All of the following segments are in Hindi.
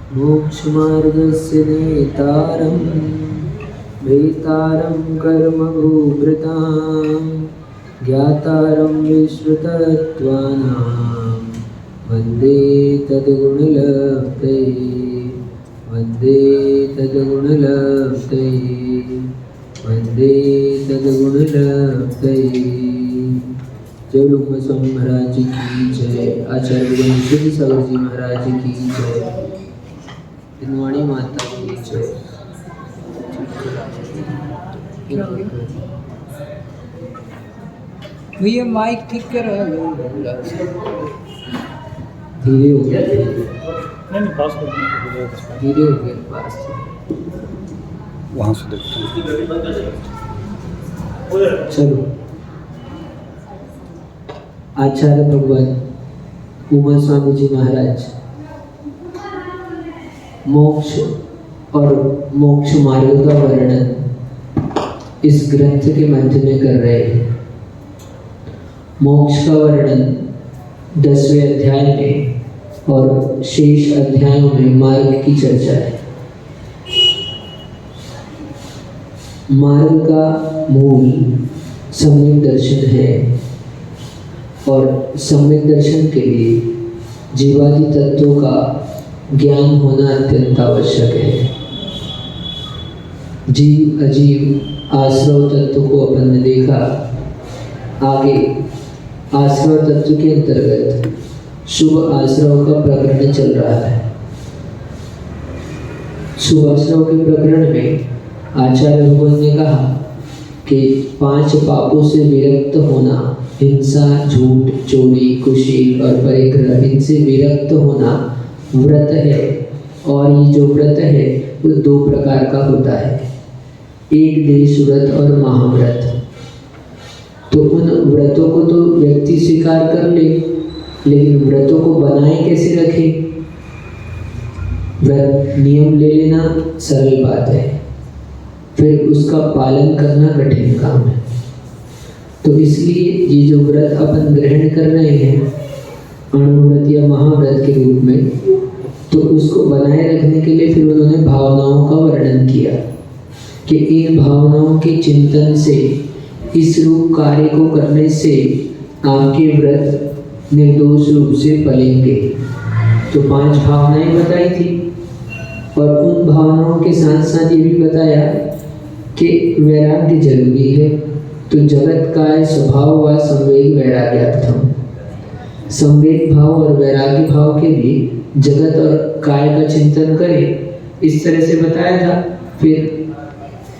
मोक्षमार्गस्य नेतारं भीतारं कर्मभूभृतां ज्ञातारं विश्वतत्त्वानां वन्दे तद्गुणलब्धये वन्दे तद्गुणलब्धये वन्दे तद्गुणलब्धये। जय लुम्बा स्वामी महाराज जी की जय। आचार्य वंशिक सागर जी महाराज जी की जय। दिनवाणी माता की जय। भैया माइक ठीक कर धीरे हो गया, नहीं पास कर धीरे हो गया पास वहाँ से देखते हैं। चलो। आचार्य भगवान उमा स्वामी जी महाराज मोक्ष और मोक्ष मार्ग का वर्णन इस ग्रंथ के मध्य में कर रहे हैं। मोक्ष का वर्णन 10वें अध्याय में और शेष अध्यायों में मार्ग की चर्चा है। मार्ग का मूल सम्यक दर्शन है और सम्यक दर्शन के लिए जीवादि तत्वों का ज्ञान होना अत्यंत आवश्यक है। जीव अजीव आश्रव तत्व को अपन ने देखा। आगे आश्रव तत्व के अंतर्गत शुभ आश्रव का प्रकरण चल रहा है। शुभ आश्रव के प्रकरण में आचार्य भगवान ने कहा कि 5 पापों से विरक्त होना, हिंसा, झूठ, चोरी, कुशील और परिग्रह, इनसे विरक्त होना व्रत है। और ये जो व्रत है वो 2 प्रकार का होता है, एक देश व्रत और महाव्रत। तो उन व्रतों को तो व्यक्ति स्वीकार कर ले, लेकिन व्रतों को बनाए कैसे रखे? व्रत नियम ले लेना सरल बात है, फिर उसका पालन करना कठिन काम है। तो इसलिए ये जो व्रत अपन ग्रहण कर रहे हैं अणुव्रत या महाव्रत के रूप में, तो उसको बनाए रखने के लिए फिर उन्होंने भावनाओं का वर्णन किया कि इन भावनाओं के चिंतन से, इस रूप कार्य को करने से आपके व्रत निर्दोष रूप से फलेंगे। तो 5 भावनाएं बताई थी और उन भावनाओं के साथ साथ ये भी बताया कि वैराग्य जरूरी है। तो जगत काय स्वभाव व संवेग वैराग्यार्थम, संवेग भाव और वैराग्य भाव के लिए जगत और काय का चिंतन करें, इस तरह से बताया था। फिर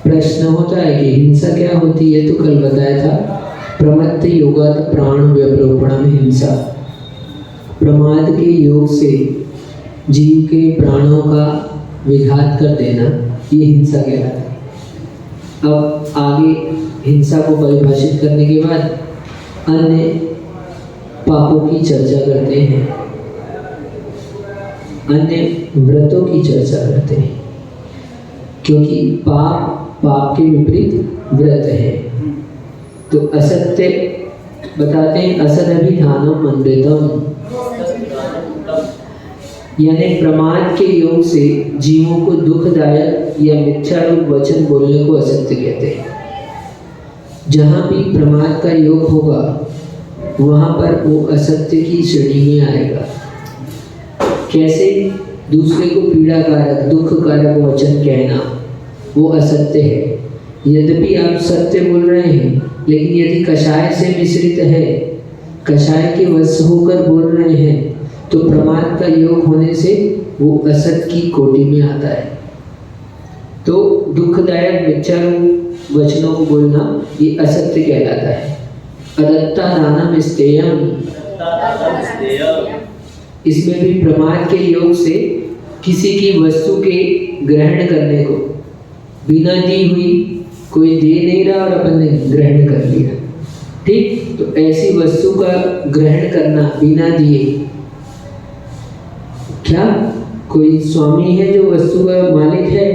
प्रश्न होता है कि हिंसा क्या होती है, तो कल बताया था प्रमत्त योगात प्राण व्यवरोपणम हिंसा, प्रमाद के योग से जीव के प्राणों का विघात कर देना, ये हिंसा कहलाता है। अब आगे हिंसा को परिभाषित करने के बाद अन्य पापों की चर्चा करते हैं, अन्य व्रतों की चर्चा करते हैं, क्योंकि पाप के विपरीत व्रत है। तो असत्य बताते हैं, असदभिधानम मंदितम, यानी प्रमाद के योग से जीवों को दुखदायक या मिथ्या रूप वचन बोलने को असत्य कहते हैं। जहाँ भी प्रमाद का योग होगा वहाँ पर वो असत्य की श्रेणी में आएगा। कैसे? दूसरे को पीड़ाकारक, दुखकारक वचन कहना वो असत्य है। यद्यपि आप सत्य बोल रहे हैं, लेकिन यदि कषाय से मिश्रित है, कषाय के वश होकर बोल रहे हैं, तो प्रमाद का योग होने से वो असत की कोटि में आता है। तो दुखदायक मिथ्या वचनों को बोलना ये असत्य कहलाता है। अदत्ता दानम स्तेयम, इसमें भी प्रमाद के योग से किसी की वस्तु के ग्रहण करने को, बिना दी हुई, कोई दे नहीं रहा और अपन ने ग्रहण कर लिया, ठीक? तो ऐसी वस्तु का ग्रहण करना बिना दिए, क्या कोई स्वामी है जो वस्तु का मालिक है,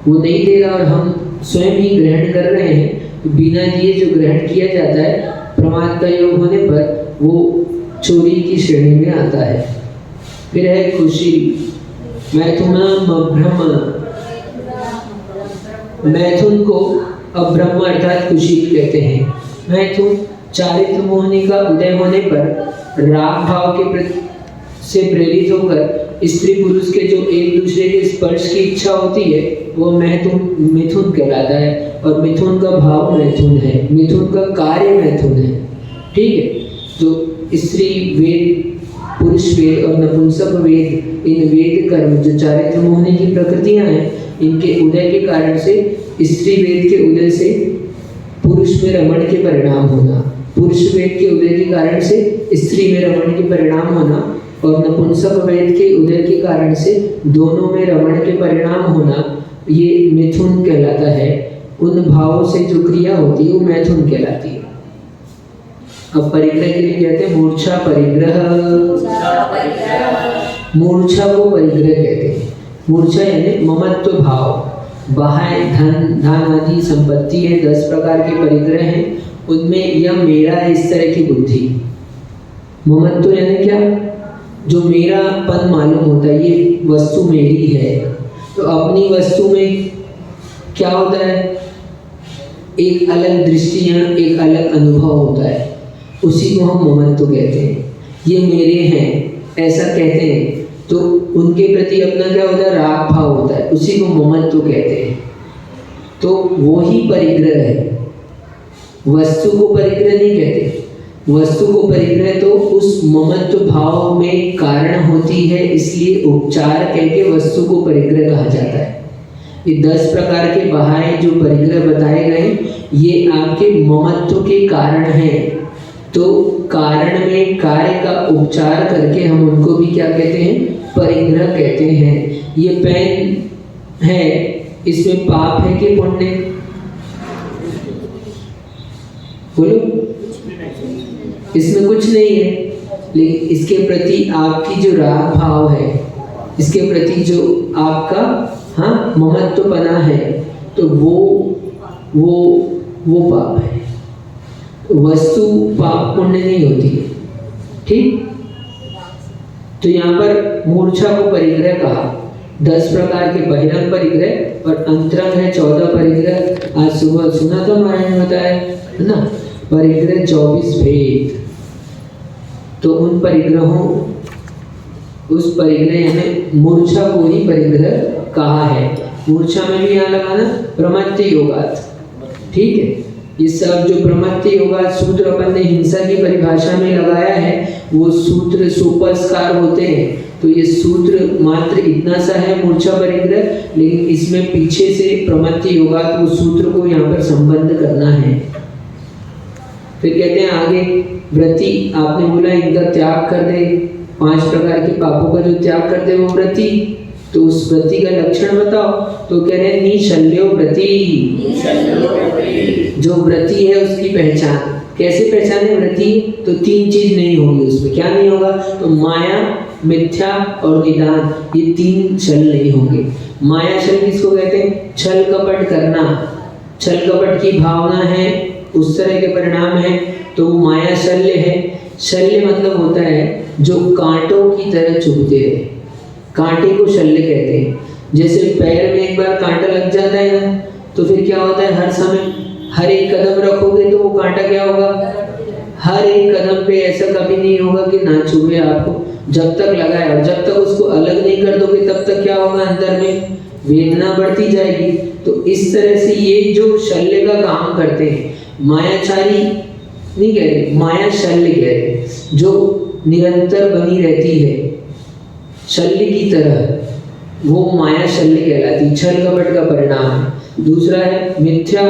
वो नहीं दे रहा और हम स्वयं ही ग्रहण कर रहे हैं, तो बिना दिए जो ग्रहण किया जाता है प्रमाद का योग होने पर वो चोरी की श्रेणी में आता है। फिर है खुशी, मैथुन को अब्रह्म अर्थात कुशील कहते हैं। मैथुन चारित्र मोहिनी का उदय होने पर राग भाव के प्रति से प्रेरित होकर स्त्री पुरुष के जो एक दूसरे के स्पर्श की इच्छा होती है वो मिथुन कहलाता है। और मिथुन का भाव मैथुन है, मिथुन का कार्य मैथुन है। ठीक है, जो स्त्री वेद, पुरुष वेद और नपुंसक वेद, इन वेद कर्म जो चारित्र मोहिनी की प्रकृतियां हैं, इनके उदय के कारण से स्त्री वेद के उदय से पुरुष में रमण के परिणाम होना, पुरुष वेद के उदय के कारण से स्त्री में रमण के परिणाम होना और नपुंसक वेद के उदय के कारण से दोनों में रमण के परिणाम होना, ये मिथुन कहलाता है। उन भावों से जो क्रिया होती है वो मैथुन कहलाती है। अब परिग्रह के लिए कहते हैं मूर्छा परिग्रह। मूर्छा को परिग्रह कहते हैं। मूर्छा यानी ममत्व भाव, बाह्य धन आदि संपत्ति है, 10 प्रकार के परिग्रह हैं। उनमें यह मेरा है इस तरह की बुद्धि। ममत्व यानी क्या, जो मेरापन मालूम होता है, ये वस्तु मेरी है। तो अपनी वस्तु में क्या होता है, एक अलग दृष्टियाँ, एक अलग अनुभव होता है, उसी को हम ममत्व कहते हैं। ये मेरे हैं ऐसा कहते हैं तो उनके प्रति अपना क्या होता है, राग भाव होता है, उसी को ममत्व कहते हैं। तो वो ही परिग्रह है, वस्तु को परिग्रह नहीं कहते। वस्तु को परिग्रह तो उस ममत्व भाव में कारण होती है, इसलिए उपचार कह के वस्तु को परिग्रह कहा जाता है। ये 10 प्रकार के बाह्य जो परिग्रह बताए गए, ये आपके ममत्व के कारण हैं। तो कारण में कार्य का उपचार करके हम उनको भी क्या कहते हैं, परिग्रह कहते हैं। ये पेन है, इसमें पाप है कि पुण्य? बोलो, इसमें कुछ नहीं है, लेकिन इसके प्रति आपकी जो राग भाव है, इसके प्रति जो आपका ममत्व बना है, तो वो पाप है। वस्तु पाप पुण्य नहीं होती है। ठीक, तो यहाँ पर मूर्छा को परिग्रह कहा। 10 प्रकार के बहिरंग परिग्रह और अंतरंग है 14 परिग्रह। आज सुबह सुना था महाराज ने बताया है ना, परिग्रह 24 भेद। तो उन परिग्रहों, उस परिग्रह यानी मूर्छा को ही परिग्रह कहा है। मूर्छा में भी यहाँ लगाना प्रमत्त योगात। ठीक है, ये सब जो प्रमत्त योगात सूत्र अपन ने हिंसा की परिभाषा में लगाया है, वो सूत्र सुपस्कार होते हैं। तो ये सूत्र मात्र इतना सा है मूर्छा परिग्रह, लेकिन इसमें पीछे से प्रमत्त योगात वो सूत्र को यहाँ पर संबंध करना है। फिर कहते हैं आगे, व्रति आपने बोला इनका त्याग कर दे, 5 प्रकार के पापों का जो त्याग कर दे वो व्रति। तो उस व्रति का लक्षण बताओ। तो कह रहे हैं निशल्यो व्रति। जो व्रति है उसकी पहचान कैसे पहचाने व्रति? तो 3 चीज नहीं होगी उसमें। क्या नहीं होगा? तो माया, मिथ्या और निदान, ये 3 छल नहीं होंगे। माया छल किसको कहते हैं? छल कपट करना, छल कपट की भावना है, उस तरह के परिणाम है, तो माया शल्य है। शल्य मतलब होता है जो कांटों की तरह चुभते हैं, कांटे को शल्य कहते हैं। जैसे पैर में एक बार कांटा लग जाता है ना, तो फिर क्या होता है, हर समय हर एक कदम रखोगे तो वो कांटा क्या होगा, हर एक कदम पे ऐसा कभी नहीं होगा कि ना चुभे आपको। जब तक लगाए और जब तक उसको अलग नहीं कर दोगे तब तक क्या होगा, अंदर में वेदना बढ़ती जाएगी। तो इस तरह से ये जो शल्य का काम करते हैं, मायाचारी नहीं कह रहे, माया शल्य कह रहे, जो निरंतर बनी रहती है शल्य की तरह, वो माया शल्य कहलाती, छल कपट का परिणाम है। दूसरा है मिथ्या,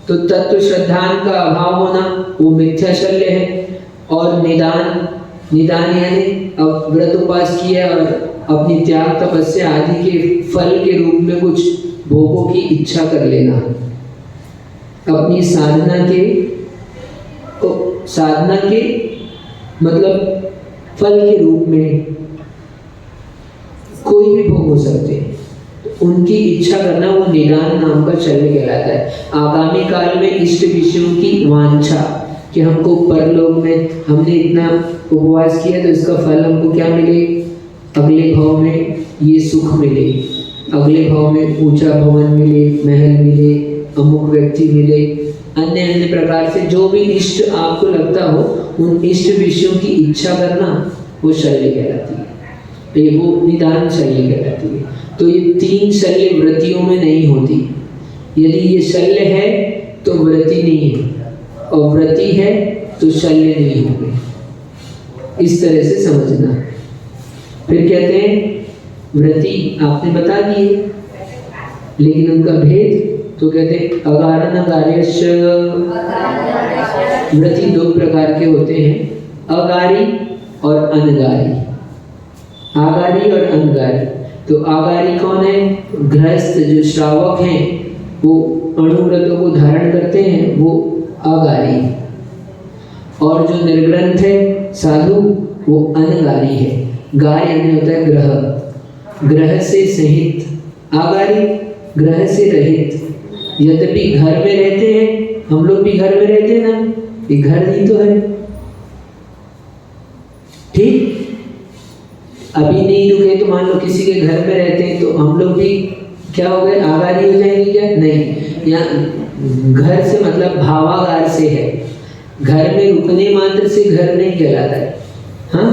तो तत्व श्रद्धान का अभाव होना, वो मिथ्या शल्य है। और निदान, निदान यानी अब व्रत उपास किया और अपनी त्याग तपस्या आदि के फल के रूप में कुछ भोगों की इच्छा कर लेना, अपनी साधना के मतलब फल के रूप में कोई भी भोग हो सकते हैं, तो उनकी इच्छा करना, वो निदान नाम का शल्य कहलाता है। आगामी काल में इष्ट विषयों की वांछा कि हमको परलोक में हमने इतना उपवास किया तो इसका फल हमको क्या मिले, अगले भाव में ये सुख मिले, अगले भाव में ऊंचा भवन मिले, महल मिले, अमुक व्यक्ति मिले, अन्य अन्य प्रकार से जो भी इष्ट आपको लगता हो उन इष्ट विषयों की इच्छा करना वो शल्य कहलाती है। ये वो निदान शल्य कहलाती है। तो ये 3 शल्य व्रतियों में नहीं होती। यदि ये शल्य है तो व्रति नहीं है, और व्रति है तो शल्य नहीं होंगे। इस तरह से समझना। फिर कहते हैं व्रति आपने बता दिए, लेकिन उनका भेद तो कहते हैं अगारन अगार्यश्च। व्रति 2 प्रकार के होते हैं, अगारी और अनगारी। आगारी और अनगारी। तो आगारी कौन है? गृहस्थ जो श्रावक हैं वो अणुव्रतों को धारण करते हैं, वो आगारी। और जो निर्ग्रंथ है साधु वो अनगारी है। गाय यानी होता है ग्रह, ग्रह से सहित। आगारी ग्रह से रहित। यद्यपि घर में रहते हैं, हम लोग भी घर में रहते हैं ना, ये घर ही तो है, ठीक। अभी नहीं रुके तो मान लो किसी के घर में रहते हैं तो हम लोग भी क्या हो गए, आगारी हो जाएंगे क्या? नहीं। यहाँ घर से मतलब भावागार से है। घर में रुकने मात्र से घर नहीं कहलाता है, हाँ।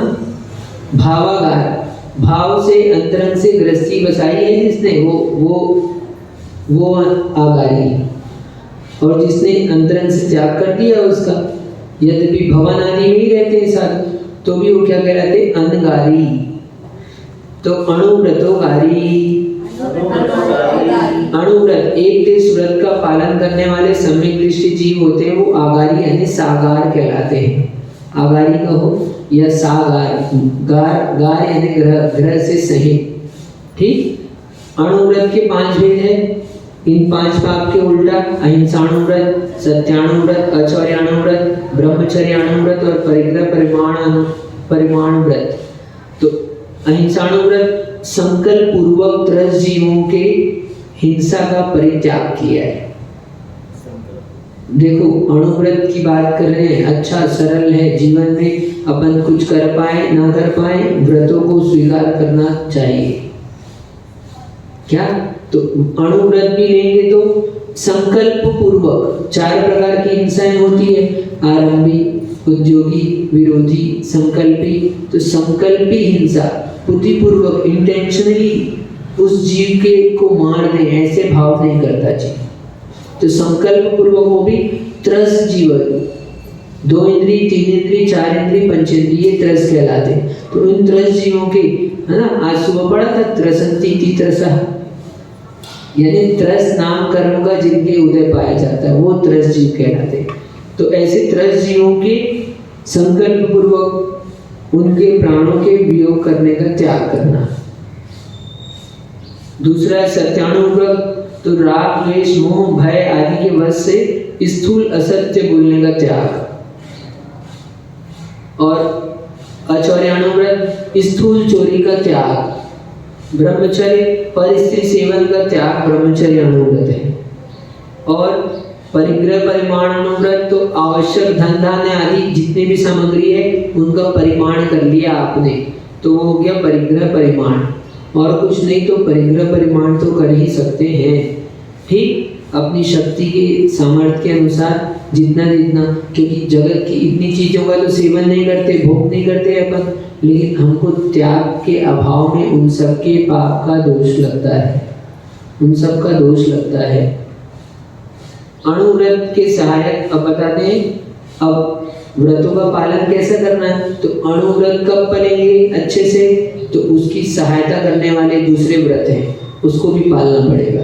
भावागार, भाव से अंतरंग से गृहस्थी बसाई है जिसने, वो आगारी। और जिसने अंतरंग से त्याग कर दिया उसका, यद्यपि भवन आदि में ही रहते हैं साथ, तो भी वो क्या कहलाते? अनगारी। तो अणुव्रतोगारी। अणुव्रत, एक देश व्रत का पालन करने वाले सम्यक दृष्टि जीव होते हैं, वो आगारी यानी सागार कहलाते हैं। आगारी कहो या सागार। गार, गार यानी ग्रह, ग्रह से सहित, ठीक। अणुव्रत के 5 भेद है। इन 5 पाप के उल्टा अहिंसाणुव्रत, सत्याणुव्रत, अचौर्याणुव्रत, ब्रह्मचर्याणुव्रत और परिग्रह परिमाण व्रत। तो अहिंसाणुव्रत संकल्प पूर्वक 10 जीवों के हिंसा का परित्याग किया है। देखो अणुव्रत की बात कर रहे हैं, अच्छा सरल है, जीवन में अपन कुछ कर पाए ना कर पाए, व्रतों को स्वीकार करना चाहिए। क्या? तो अणुव्रत भी लेंगे तो संकल्प पूर्वक 4 प्रकार की हिंसाएं होती है, आरंभिक, उद्योगी, विरोधी, संकल्पी। तो संकल्पी हिंसा, बुद्धिपूर्वक, इंटेंशनली उस जीव के को मार दे, ऐसे भाव नहीं करता जी। तो संकल्प पूर्वक वो भी त्रस जीवन, 2 इंद्री, 3 इंद्री, 4 इंद्री, 5 इंद्री, ये त्रस कहलाते। तो इन त्रस जीवों के, है ना, आज सुबह पढ़ा था त्रसंती त्रसा, यानी त्रस नाम कर्म का जिनके उदय पाया जाता है वो त्रस जीव कहलाते। तो ऐसे त्रस जीवों के संकल्प पूर्वक उनके प्राणों के वियोग करने का त्याग करना। दूसरा है सत्यानुव्रत। तो राग, द्वेष, मोह, भय आदि के वश से स्थूल असत्य बोलने का त्याग। और अचौर्यानुव्रत, स्थूल चोरी का त्याग। ब्रह्मचर्य, पर स्त्री सेवन का त्याग ब्रह्मचर्य अनुव्रत है। और परिग्रह परिमाण अनुव्रत, तो आवश्यक धन धान्य आदि जितने भी सामग्री है उनका परिमाण कर लिया आपने, तो वो हो गया परिग्रह परिमाण। और कुछ नहीं तो परिग्रह परिमाण तो कर ही सकते हैं, ठीक, अपनी शक्ति के सामर्थ्य के अनुसार जितना जितना, क्योंकि जगत की इतनी चीजों का तो सेवन नहीं करते, भोग नहीं करते अपन, लेकिन हमको त्याग के अभाव में उन सब के पाप का दोष लगता है, उन सब का दोष लगता है। अणुव्रत के सहायक अब बताते हैं, अब व्रतों का पालन कैसे करना है। तो अणुव्रत कब पलेंगे अच्छे से, तो उसकी सहायता करने वाले दूसरे व्रत हैं, उसको भी पालना पड़ेगा।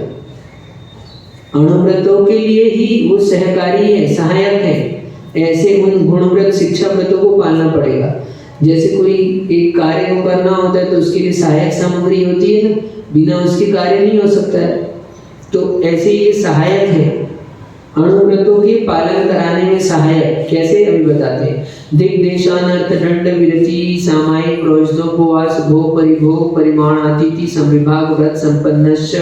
अणुव्रतों के लिए ही वो सहकारी है, सहायक है। ऐसे उन गुणव्रत शिक्षा व्रतों को पालना पड़ेगा। जैसे कोई एक कार्य को करना होता है तो उसके लिए सहायक सामग्री होती है ना, बिना उसके कार्य नहीं हो सकता है। तो ऐसे ये सहायक है, अणुव्रतों के पालन कराने में सहायक। कैसे अभी बताते हैं। दिग्देशानर्थ दंड विरति सामायिक प्रोजदोपवास भोग परिभोग परिमाणातिथि संविभाग व्रत संपन्नश्च।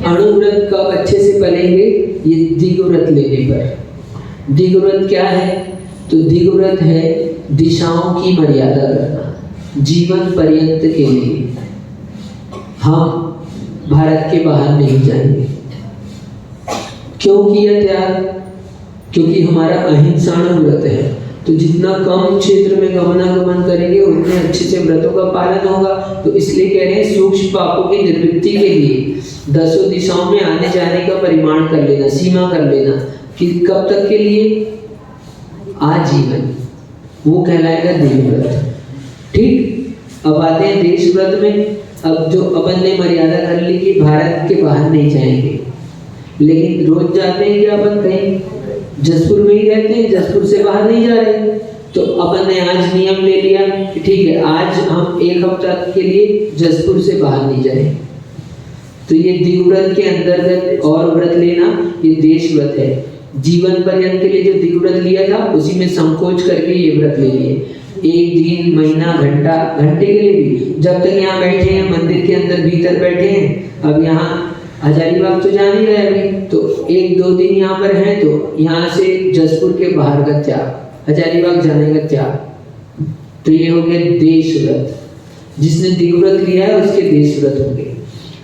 अणुव्रत कब अच्छे से पलेंगे, ये दिग्व्रत लेने पर। दिग्व्रत क्या है? तो दिग्व्रत है दिशाओं की मर्यादा करना जीवन पर्यंत के लिए। हम भारत के बाहर नहीं जाएंगे। क्यों किया त्याग? क्योंकि हमारा अहिंसाणु व्रत है। तो जितना कम क्षेत्र में गमनागमन करेंगे उतने अच्छे से व्रतों का पालन होगा। तो इसलिए कह रहे हैं सूक्ष्म पापों की निवृत्ति के लिए 10 दिशाओं में आने जाने का परिमाण कर लेना, सीमा कर लेना कि कब तक के लिए? आजीवन। वो कहलाएगा देवव्रत। ठीक, अब आते हैं देश व्रत में। अब जो अपन ने मर्यादा कर ली कि भारत के बाहर नहीं जाएंगे, लेकिन रोज जाते हैं क्या अपन कहीं? जसपुर में ही रहते हैं, जसपुर से बाहर नहीं जा रहे। तो अपन ने आज नियम ले लिया कि ठीक है, आज हम 1 हफ्ता के लिए जसपुर से बाहर नहीं जाएंगे। तो ये दिग्व्रत के अंतर्गत और व्रत लेना ये देश व्रत है। जीवन पर्यंत के लिए जो दिग्व्रत लिया था उसी में संकोच करके ये व्रत ले लिए। 1 दिन, महीना, घंटे के लिए भी, जब तक यहाँ बैठे हैं मंदिर के अंदर भीतर बैठे हैं। अब यहाँ हजारीबाग तो जा नहीं रहे अभी, तो 1-2 दिन यहाँ पर हैं, तो यहाँ से जसपुर के बाहर का त्याग, हजारीबाग जाने का त्याग। तो ये हो गया देश व्रत। जिसने दिग्व्रत लिया है उसके देश व्रत होंगे,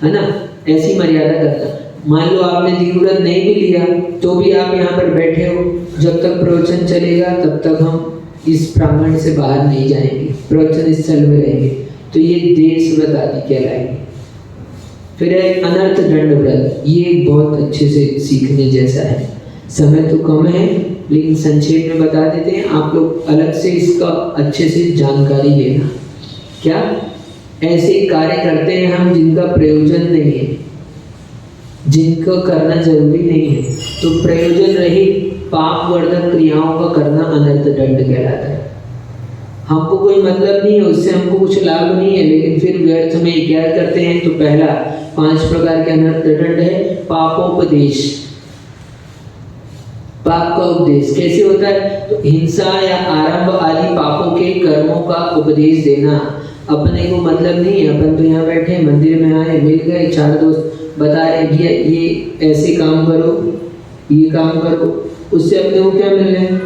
है ना? ऐसी मर्यादा करना। मान लो आपने दिग्व्रत नहीं भी लिया तो भी आप यहाँ पर बैठे हो, जब तक प्रवचन चलेगा तब तक हम इस प्रांगण से बाहर नहीं जाएंगे, प्रवचन स्थल में रहेंगे। तो ये देश व्रत आदि कहलाएंगे। फिर है अनर्थ दंड व्रत। ये बहुत अच्छे से सीखने जैसा है। समय तो कम है लेकिन संक्षेप में बता देते हैं, आप लोग अलग से इसका अच्छे से जानकारी लेना। क्या? ऐसे कार्य करते हैं हम जिनका प्रयोजन नहीं है, जिनको करना जरूरी नहीं है, तो प्रयोजन रहित पाप वर्धक क्रियाओं का करना अनर्थ दंड कहलाता है। हमको कोई मतलब नहीं है उससे, हमको कुछ लाभ नहीं है, लेकिन फिर व्यर्थ में क्या करते हैं? तो पहला 5 प्रकार के अनर्थ दंड है। पापोपदेश। पाप का उपदेश कैसे होता है? तो हिंसा या आरंभ आदि पापों के कर्मों का उपदेश देना। अपने को मतलब नहीं है, अपन तो यहाँ बैठे मंदिर में आए, मिल गए 4 दोस्त, बता रहे कि ये ऐसे काम करो, ये काम करो, उससे अपने को क्या मिल रहा है?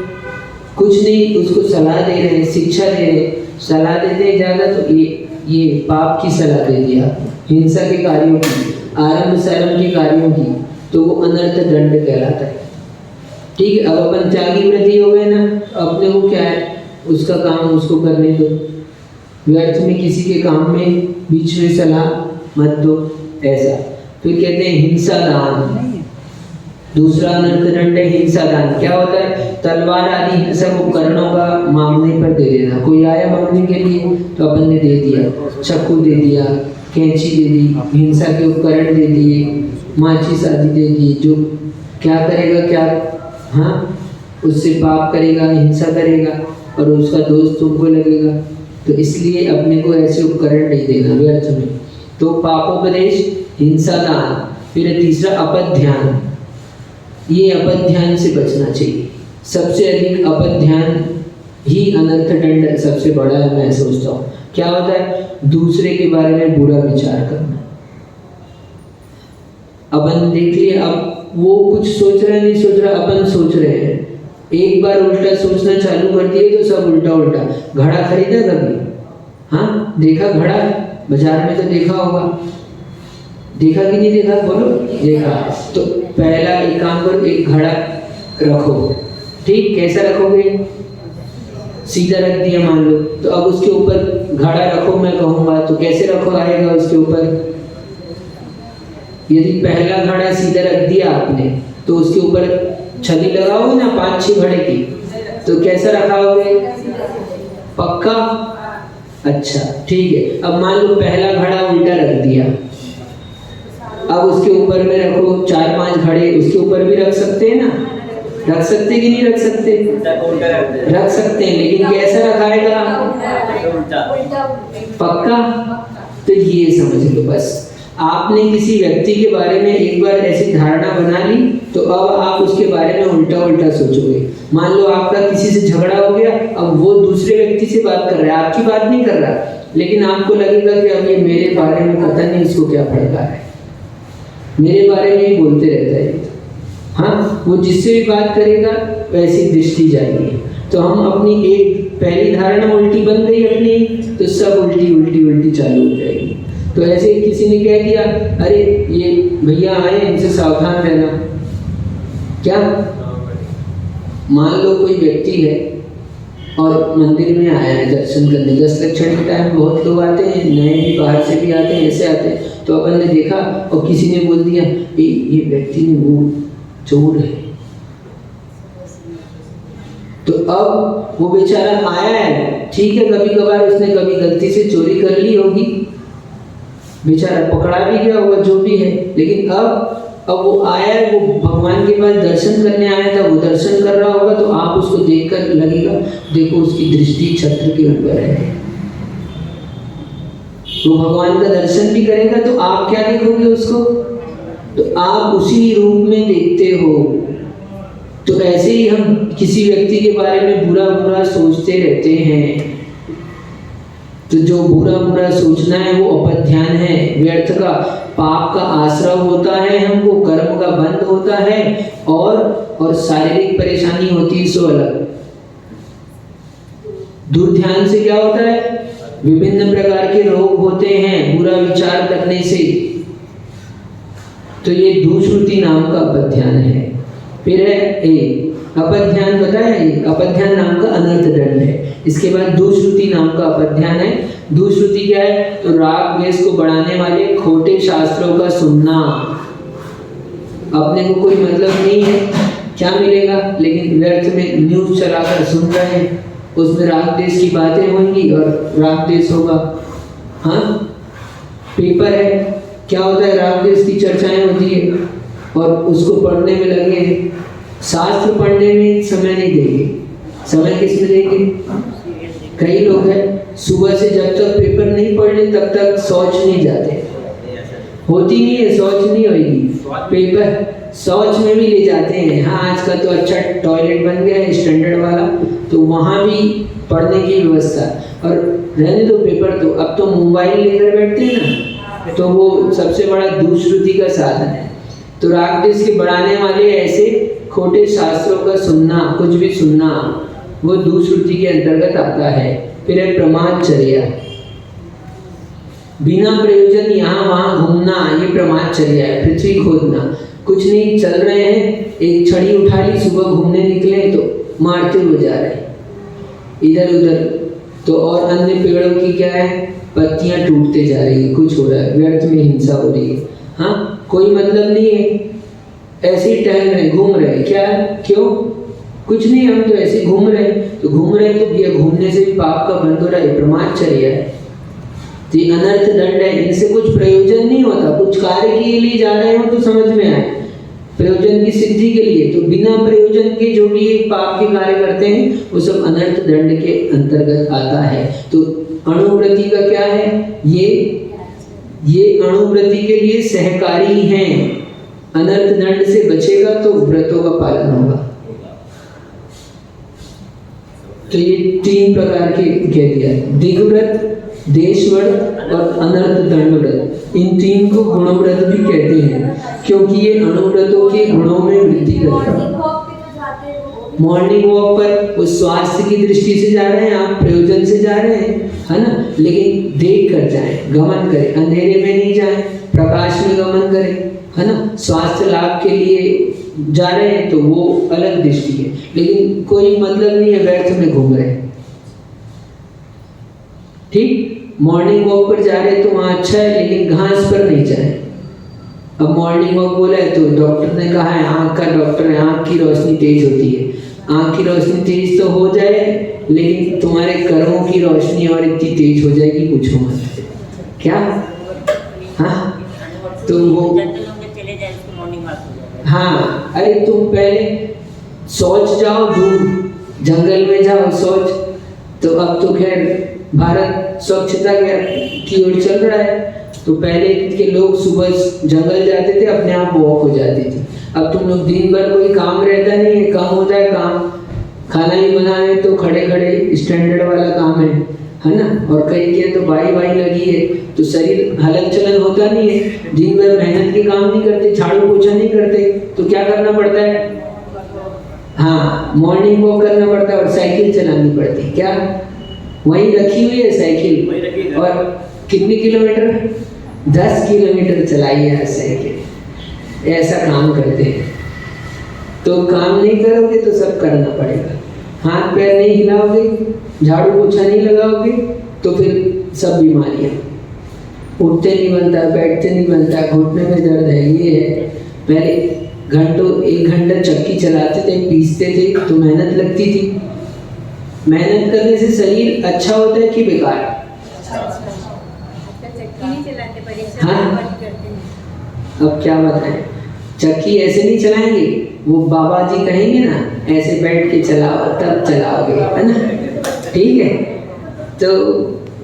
कुछ नहीं, उसको सलाह दे रहे हैं, शिक्षा दे रहे हैं। सलाह देते हैं ज़्यादा तो ये पाप की सलाह दे दिया, हिंसा के कार्यों की, आरंभ सारंभ के कार्यों की, तो वो अनर्थ दंड कहलाता है। ठीक है, अब अपन त्यागी व्रती हो गए ना, अपने को क्या है? उसका काम उसको करने दो, व्यर्थ में किसी के काम में बीच में सलाह मत दो, ऐसा। फिर कहते हैं हिंसा दान। दूसरा अनर्थ दंड है हिंसा दान। क्या होता है? तलवार आदि हिंसक उपकरणों का मांगने पर दे देना। कोई आया मांगने के लिए तो अपन ने दे दिया, चाकू दे दिया, कैंची दे दी, हिंसा के उपकरण दे दिए, माचिस आदि दे दी। जो क्या करेगा? क्या हाँ, उससे पाप करेगा, हिंसा करेगा और उसका दोष तुमको लगेगा। तो इसलिए अपने को ऐसे उपकरण नहीं देना व्यर्थ में। तो पापोपदेश, हिंसा दान। फिर तीसरा अपध्यान। ये अपध्यान से बचना चाहिए। सबसे अधिक अपध्यान ही अनर्थ दंड सबसे बड़ा है, मैं सोचता हूँ। क्या होता है? दूसरे के बारे में बुरा विचार करना। अपन देख लिए, अब वो कुछ सोच रहा है नहीं सोच रहा, अपन सोच रहे हैं। एक बार उल्टा सोचना चालू कर दिए तो सब उल्टा उल्टा। घड़ा खरीदा कभी? हाँ, देखा घड़ा? बाजार में तो देखा होगा, देखा कि नहीं देखा? बोलो, देखा। तो पहला एक काम करो, एक घड़ा रखो। ठीक, कैसा रखोगे? सीधा रख दिया मान लो, तो अब उसके ऊपर घड़ा रखो मैं कहूँगा, तो कैसे रखो आएगा उसके ऊपर? यदि पहला घड़ा सीधा रख दिया आपने तो उसके ऊपर छली लगाओगे ना 5-6 घड़े की, तो कैसा रखाओगे? पक्का? अच्छा ठीक है। अब मान लो पहला घड़ा उल्टा रख दिया, अब उसके ऊपर में रखो 4-5 घड़े, उसके ऊपर भी रख सकते हैं ना? रख सकते कि नहीं रख सकते? रख सकते हैं, लेकिन कैसा रखाएगा? पक्का? तो ये समझ लो, बस आपने किसी व्यक्ति के बारे में एक बार ऐसी धारणा बना ली तो अब आप उसके बारे में उल्टा उल्टा सोचोगे। मान लो आपका किसी से झगड़ा हो गया, अब वो दूसरे व्यक्ति से बात कर रहा है, आपकी बात नहीं कर रहा, लेकिन आपको लगेगा कि अब ये मेरे बारे में पता नहीं इसको क्या भड़का है, मेरे बारे में ही बोलते रहता है। हाँ, वो जिससे भी बात करेगा वैसी दृष्टि जाएगी। तो हम अपनी एक पहली धारणा उल्टी बन गई अपनी, तो सब उल्टी उल्टी उल्टी चालू हो जाएगी। तो ऐसे किसी ने कह दिया, अरे ये भैया आए, इनसे सावधान रहना। क्या मान लो कोई व्यक्ति है और मंदिर में आया है दर्शन करने, 10 लक्षण के टाइम बहुत लोग आते हैं, नए भी बाहर से भी आते हैं, ऐसे आते हैं। तो अपन ने देखा और किसी ने बोल दिया ये व्यक्ति ने वो चोर है। तो अब वो बेचारा आया है, ठीक है, कभी कभार उसने कभी गलती से चोरी कर ली होगी, बेचारा पकड़ा भी गया होगा, जो भी है, लेकिन अब वो आया है, वो भगवान के पास दर्शन करने आया था, वो दर्शन कर रहा होगा, तो आप उसको देखकर लगेगा देखो उसकी दृष्टि छत्र के ऊपर है। वो भगवान का दर्शन भी करेगा तो आप क्या देखोगे उसको? तो आप उसी रूप में देखते हो। तो ऐसे ही हम किसी व्यक्ति के बारे में बुरा बुरा सोचते रहते हैं। तो जो बुरा बुरा सोचना है वो अपध्यान है, व्यर्थ का, पाप का आश्रय होता है, हमको कर्म का बंध होता है, और शारीरिक परेशानी होती है सो अलग। दुर्ध्यान से क्या होता है? विभिन्न प्रकार के रोग होते हैं बुरा विचार करने से। तो ये दुश्रुति नाम का अपध्यान है। फिर है अपध्यान, बताया, अपध्यान नाम का अनर्थ दंड है। इसके बाद दुश्रुति नाम का अपध्यान है। दुश्रुति क्या है? तो राग द्वेष को बढ़ाने वाले खोटे शास्त्रों का सुनना। अपने को कोई मतलब नहीं है, क्या मिलेगा, लेकिन व्यर्थ में न्यूज चलाकर सुन रहे हैं, उसमें राग द्वेष की बातें होंगी और राग द्वेष होगा। हाँ, पेपर है, क्या होता है, राग द्वेष की चर्चाएं होती है और उसको पढ़ने में लगे हैं। शास्त्र पढ़ने में समय नहीं देंगे, समय किस में देंगे? कई लोग हैं सुबह से जब तक पेपर नहीं पढ़ ले तब तक शौच नहीं जाते, होती नहीं है, शौच नहीं होगी, पेपर शौच में भी ले जाते हैं। हाँ, आज का तो अच्छा टॉयलेट बन गया है स्टैंडर्ड वाला, तो वहाँ भी पढ़ने की व्यवस्था। और रहने दो पेपर, तो अब तो मोबाइल लेकर बैठते हैं ना, तो वो सबसे बड़ा दुष्कृति का साधन है। तो राग द्वेष के बढ़ाने वाले ऐसे खोटे शास्त्रों का सुनना, कुछ भी सुनना, वो दुष्कृति के अंतर्गत आता है। फिर है प्रमादचर्या, बिना प्रयोजन यहाँ वहाँ घूमना, ये प्रमादचर्या है। पृथ्वी खोदना, कुछ नहीं, चल रहे हैं, एक छड़ी उठा ली, सुबह घूमने निकले तो मारते हुए जा रहे हैं इधर उधर, तो और अन्य पेड़ों की क्या है, पत्तियां टूटते जा रही है, कुछ हो रहा है, व्यर्थ में हिंसा हो रही है। हाँ, कोई मतलब नहीं है, ऐसे ही टहल रहे, घूम रहे, क्या है, क्यों, कुछ नहीं, हम तो ऐसे घूम रहे हैं। तो घूम रहे हैं तो ये घूमने से भी पाप का बंध हो रहा है, प्रमादचर्या है। तो ये अनर्थ दंड है, इनसे कुछ प्रयोजन नहीं होता, कुछ कार्य के लिए जा रहे हो तो समझ में आए, प्रयोजन की सिद्धि के लिए। तो बिना प्रयोजन के जो भी पाप के कार्य करते हैं वो सब अनर्थ दंड के अंतर्गत आता है। तो अणुव्रति का क्या है, ये अणुव्रति के लिए सहकारी हैं। अनर्थ दंड से बचेगा तो व्रतों का पालन होगा। तो ये 3 प्रकार के कह दिया, दिग्व्रत, देशव्रत और अनर्थ दंड व्रत। इन 3 को गुणव्रत भी कहते हैं, क्योंकि ये अणुव्रतों के गुणों में वृद्धि करता है। मॉर्निंग वॉक पर वो स्वास्थ्य की दृष्टि से जा रहे हैं, आप प्रयोजन से जा रहे हैं, है ना, लेकिन देख कर जाएं, गमन करें, अंधेरे में नहीं जाएं, प्रकाश में गमन करें, है ना। स्वास्थ्य लाभ के लिए जा रहे हैं तो वो अलग दृष्टि है, लेकिन कोई मतलब नहीं है, व्यर्थ में घूम रहे हैं। ठीक, मॉर्निंग वॉक पर जा रहे हैं तो वहाँ अच्छा है, लेकिन घास पर नहीं जाए। अब मॉर्निंग वॉक बोला है तो डॉक्टर ने कहा है, आँख का डॉक्टर है, आँख की रोशनी तेज होती है, आँख की रोशनी तेज तो हो जाए, लेकिन तुम्हारे कर्मों की रोशनी और इतनी तेज हो जाएगी पूछो मत, क्या। हाँ, तो वो, हाँ, अरे तुम पहले सोच जाओ, दूर जंगल में जाओ सोच। तो अब तो खैर भारत स्वच्छता की ओर चल रहा है, तो पहले के लोग सुबह जंगल जाते थे, अपने आप वॉक हो जाती थी। अब तुम लोग दिन भर कोई काम रहता नहीं है, कम होता है काम, खाना ही बनाए तो खड़े खड़े स्टैंडर्ड वाला काम है ना, और कई के तो बाई लगी है, तो शरीर हलन चलन होता नहीं है, दिन भर मेहनत के काम नहीं करते, झाड़ू पोछा नहीं करते, तो क्या करना पड़ता है, हाँ हाँ, मॉर्निंग वॉक करना पड़ता है और साइकिल चलानी पड़ती है। क्या वहीं रखी हुई है साइकिल? और कितने किलोमीटर? 10 किलोमीटर चलाई है साइकिल। ऐसा काम करते हैं। तो काम नहीं करोगे तो सब करना पड़ेगा। हाथ पैर नहीं हिलाओगे, झाड़ू पोछा नहीं लगाओगे तो फिर सब बीमारियाँ। उठते नहीं बनता, बैठते नहीं बनता, घुटने में दर्द है, ये है। पहले घंटों 1 घंटा चक्की चलाते थे, पीसते थे तो मेहनत लगती थी। मेहनत करने से शरीर अच्छा होता है कि बेकार? हाँ, अब क्या बताएं, चक्की ऐसे नहीं चलाएंगे। वो बाबा जी कहेंगे ना, ऐसे बैठ के चलाओ तब चलाओगे, है ना? ठीक है। तो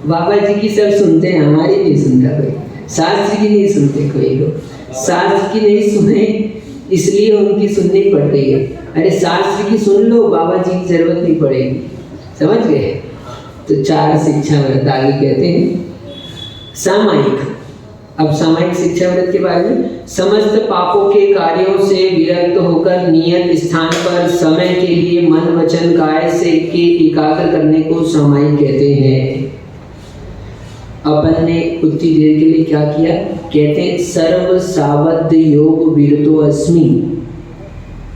बाबा जी की सब सुनते हैं, हमारी नहीं सुनता कोई। शास्त्र की नहीं सुनते कोई लोग। शास्त्र की नहीं सुने इसलिए उनकी सुननी पड़ रही है। अरे शास्त्र की सुन लो, बाबा जी की जरूरत नहीं पड़ेगी। समझ गए? तो 4 शिक्षा व्रत आगे कहते हैं। सामायिक। अब सामायिक शिक्षा व्रत के बारे में, समस्त पापों के कार्यों से विरक्त होकर नियत स्थान पर समय के लिए मन वचन काय से के एकाग्र करने को सामायिक कहते हैं। अपन ने उतनी देर के लिए क्या किया? कहते हैं सर्व सावध योग विरतो अस्मि।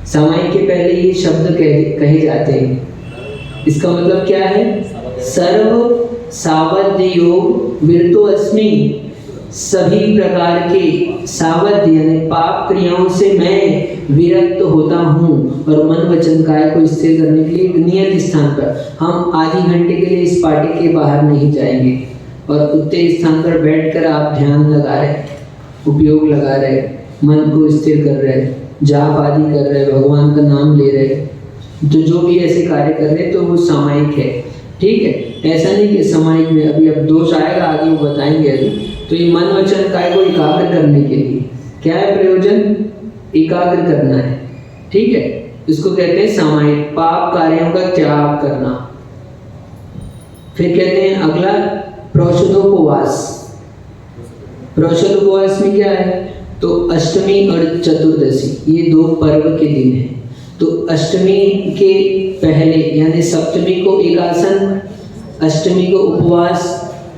सामायिक के पहले ये शब्द कहे जाते हैं। इसका मतलब क्या है? सर्व सावध योग विरतो अस्मि। सभी प्रकार के सावध यानी पाप क्रियाओं से मैं विरक्त होता हूँ। और मन वचन काय को स्थिर करने के लिए नियत स्थान पर हम आधे घंटे के लिए इस पार्टी के बाहर नहीं जाएंगे और उतने स्थान पर बैठकर आप ध्यान लगा रहे, उपयोग लगा रहे, मन को स्थिर कर रहे, जाप आदि कर रहे, भगवान का नाम ले रहे, तो जो भी ऐसे कार्य कर रहे तो वो सामायिक है। ठीक है? ऐसा नहीं कि सामायिक में अभी अब दोष आएगा, आगे वो बताएंगे अभी। तो ये मन वचन काय को एकाग्र करने के लिए क्या है प्रयोजन? एकाग्र करना है। ठीक है? इसको कहते हैं सामायिक, पाप कार्यों का त्याग करना। फिर कहते हैं अगला प्रोषदोपवास। प्रोषदोपवास में क्या है? तो अष्टमी और चतुर्दशी ये 2 पर्व के दिन हैं। तो अष्टमी के पहले यानी सप्तमी को एकासन, अष्टमी को उपवास,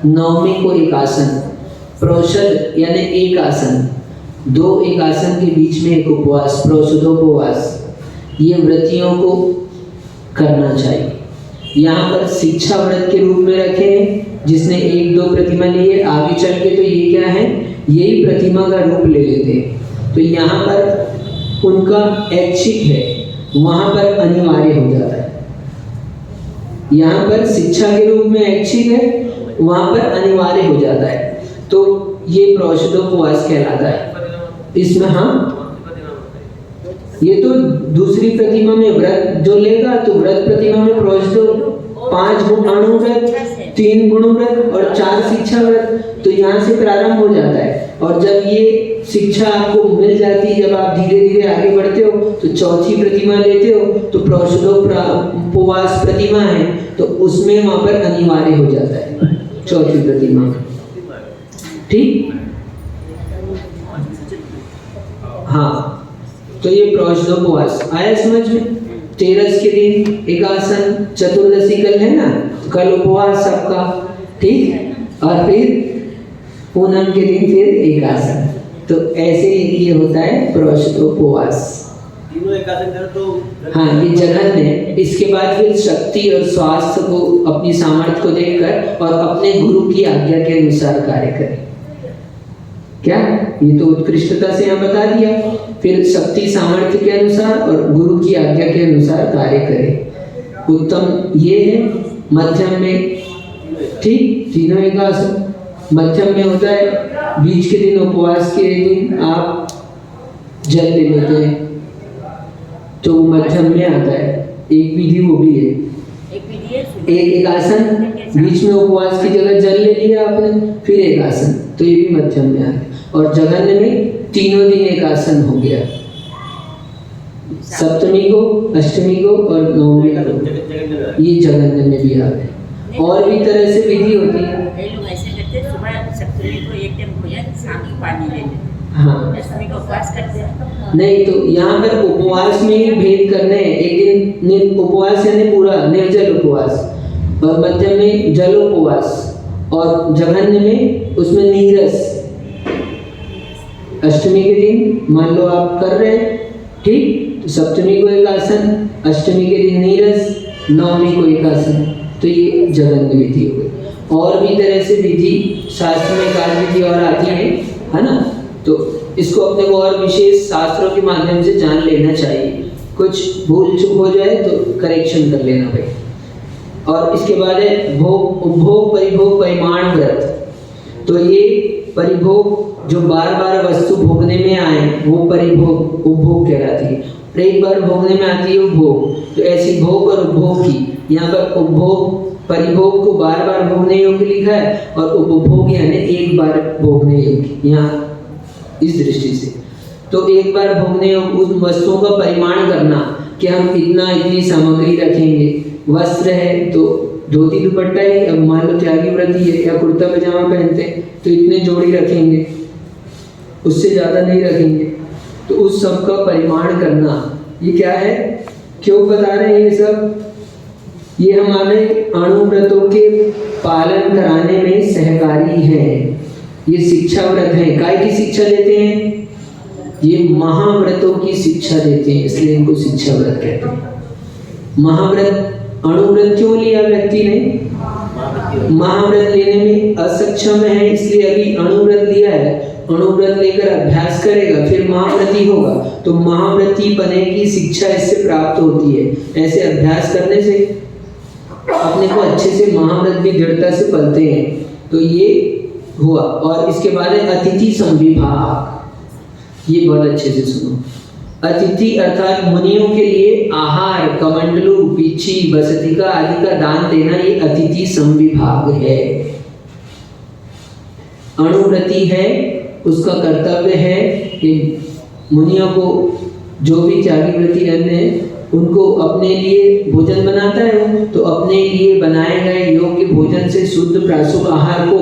नवमी को एकासन। प्रोषद यानी एक आसन, 2 एक आसन के बीच में एक उपवास, प्रोषदोपवास। ये व्रतियों को करना चाहिए। यहाँ पर शिक्षा व्रत के रूप में रखे हैं। जिसने 1-2 प्रतिमा लिए, आगे चल के तो ये क्या है? यही प्रतिमा का रूप ले लेते हैं। तो यहाँ पर उनका ऐच्छिक है, वहाँ पर अनिवार्य हो जाता है। यहाँ पर शिक्षा के रूप में ऐच्छिक है, वहाँ पर अनिवार्य हो जाता है। तो ये प्रोषदोपवास कहलाता है। इसमें हाँ, ये तो दूसरी प्रतिमा में व्रत जो लेगा तो व्रत प्रतिमा में प्रोषदो 5 गुणाणु व्रत, 3 गुण व्रत और 4 शिक्षा व्रत। तो यहाँ से प्रारंभ हो जाता है। और जब ये शिक्षा आपको मिल जाती है, जब आप धीरे धीरे आगे बढ़ते हो तो चौथी प्रतिमा लेते हो तो प्रोषदोपवास प्रतिमा है, तो उसमें वहाँ पर अनिवार्य हो जाता है चौथी प्रतिमा। ठीक? हाँ, तो ये प्रोषदोपवास आया समझ में। 13 के दिन एकासन, चतुर्दशी कल है ना, तो कल उपवास सबका। ठीक? और फिर पूनम के दिन फिर एकासन। तो ऐसे ये होता है प्रोषदोपवास। तीनों एकासन करो तो हाँ, ये जघन्य है। इसके बाद फिर शक्ति और स्वास्थ्य को, अपनी सामर्थ्य को देखकर और अपने गुरु की आज्ञा के अनुसार कार्य करें। क्या? ये तो उत्कृष्टता से यहाँ बता दिया। फिर शक्ति सामर्थ्य के अनुसार और गुरु की आज्ञा के अनुसार कार्य करें। उत्तम ये है। मध्यम में ठीक तीनों एकासन। मध्यम में होता है बीच के दिन, उपवास के दिन आप जल ले लेते हैं, तो वो मध्यम में आता है। एक विधि वो भी है। एक एकासन, बीच में उपवास की जगह जल ले लिया आपने, फिर एक आसन, तो ये भी मध्यम में आ गया। और जघन्य में तीनों दिन एक आसन हो गया, सप्तमी को, अष्टमी को और नवमी को। ये जघन्य में भी आ गए। और भी तरह से विधि होती है। लोग ऐसे करते, सुबह सप्तमी को एक टाइम भोजन, शाम को पानी ले लेते। हाँ दशमी को उपवास करते हैं। नहीं, तो यहाँ पर उपवास में ही भेद करने हैं। एक दिन उपवास यानी पूरा निर्जल उपवास, और मध्य में जल उपवास, और जघन्य में उसमें नीरस। अष्टमी के दिन मान लो आप कर रहे हैं, ठीक, तो सप्तमी को एक आसन, अष्टमी के दिन नीरस, नवमी को एक आसन, तो ये जघन्य विधि हो गई। और भी तरह से विधि शास्त्र में कार्य विधि और आती है ना, तो इसको अपने को और विशेष शास्त्रों के माध्यम से जान लेना चाहिए। कुछ भूल चूक हो जाए तो करेक्शन कर लेना भाई। और इसके बाद है भोग, उपभोग, परिभोग, परिमाण व्रत। तो ये परिभोग जो बार बार वस्तु भोगने में आए वो परिभोग, उपभोग कहलाती है। और एक बार भोगने में आती है उपभोग, तो ऐसी भोग और उपभोग की यहाँ पर उपभोग, परिभोग को बार बार भोगने योग्य लिखा है, और उपभोग यानी एक बार भोगने योग्य, यहाँ इस दृष्टि से। तो एक बार भोगने योग्य उस वस्तुओं का परिमाण करना कि हम इतनी सामग्री रखेंगे। वस्त्र है तो धोती दुपट्टा ही, अब मान लो त्यागी व्रती है या कुर्ता पजामा पहनते हैं तो इतने जोड़ी रखेंगे, उससे ज़्यादा नहीं रखेंगे। तो उस सब का परिमाण करना, ये क्या है, क्यों बता रहे हैं ये सब? ये हमारे अणुव्रतों के पालन कराने में सहकारी है। ये शिक्षा व्रत है। काय की शिक्षा देते हैं? ये महाव्रतों की शिक्षा देते हैं, इसलिए इनको शिक्षा व्रत कहते हैं। महाव्रत, अणुव्रत क्यों लिया व्यक्ति ने? महाव्रत लेने में असक्षम है, इसलिए अभी अणुव्रत लिया है। अणुव्रत लेकर अभ्यास करेगा, फिर महाव्रती होगा, तो महाव्रती बने की शिक्षा इससे प्राप्त होती है। ऐसे अभ्यास करने से अपने को अच्छे से महाव्रत भी दृढ़ता से पलते हैं। तो ये हुआ। और इसके बाद है अतिथि संविभाग। ये बहुत अच्छे से सुनो। अतिथि अर्थात मुनियों के लिए आहार, कमंडलू, पीछी, बसतिका आदि का दान देना, ये अतिथि संविभाग है। अणुव्रती है, उसका कर्तव्य है कि मुनियों को, जो भी त्यागी व्रती रहते हैं उनको अपने लिए भोजन बनाता है, तो अपने लिए बनाए गए योग्य भोजन से शुद्ध प्रासुक आहार को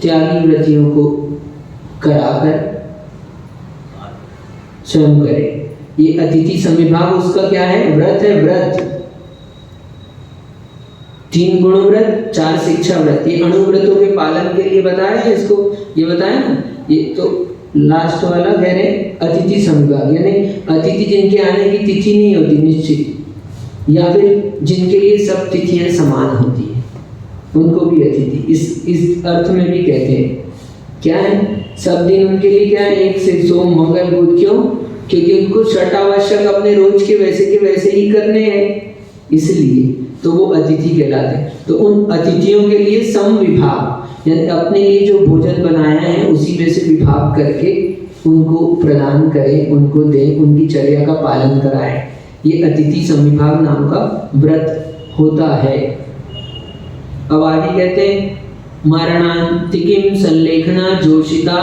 त्यागी व्रतियों को कराकर स्वयं करे। ये अतिथि संविभाग उसका क्या है? व्रत है। व्रत 3 गुण व्रत, 4 शिक्षा व्रत। ये अणुव्रतों के पालन के लिए बताया है इसको, ये बताया ना। ये तो लास्ट वाला कह रहे अतिथि संविभाग, यानी अतिथि जिनके आने की तिथि नहीं होती निश्चित, या फिर जिनके लिए सब तिथियां समान होती है, उनको भी अतिथि इस अर्थ में भी कहते हैं। क्या है? सब दिन उनके लिए क्या है? 1 से सोम, मंगल, बुध। क्यों? क्योंकि उनको षटावश्यक अपने रोज के वैसे ही करने हैं, इसलिए तो वो अतिथि कहलाते हैं। तो उन अतिथियों के लिए समविभाग, यानी अपने लिए जो भोजन बनाया है उसी में से विभाग करके उनको प्रदान करें, उनको दें, उनकी चर्या का पालन कराएं। ये अतिथि संविभाग नाम का व्रत होता है। अब आगे कहते हैं मरणांतिकीम संलेखना जोशिता।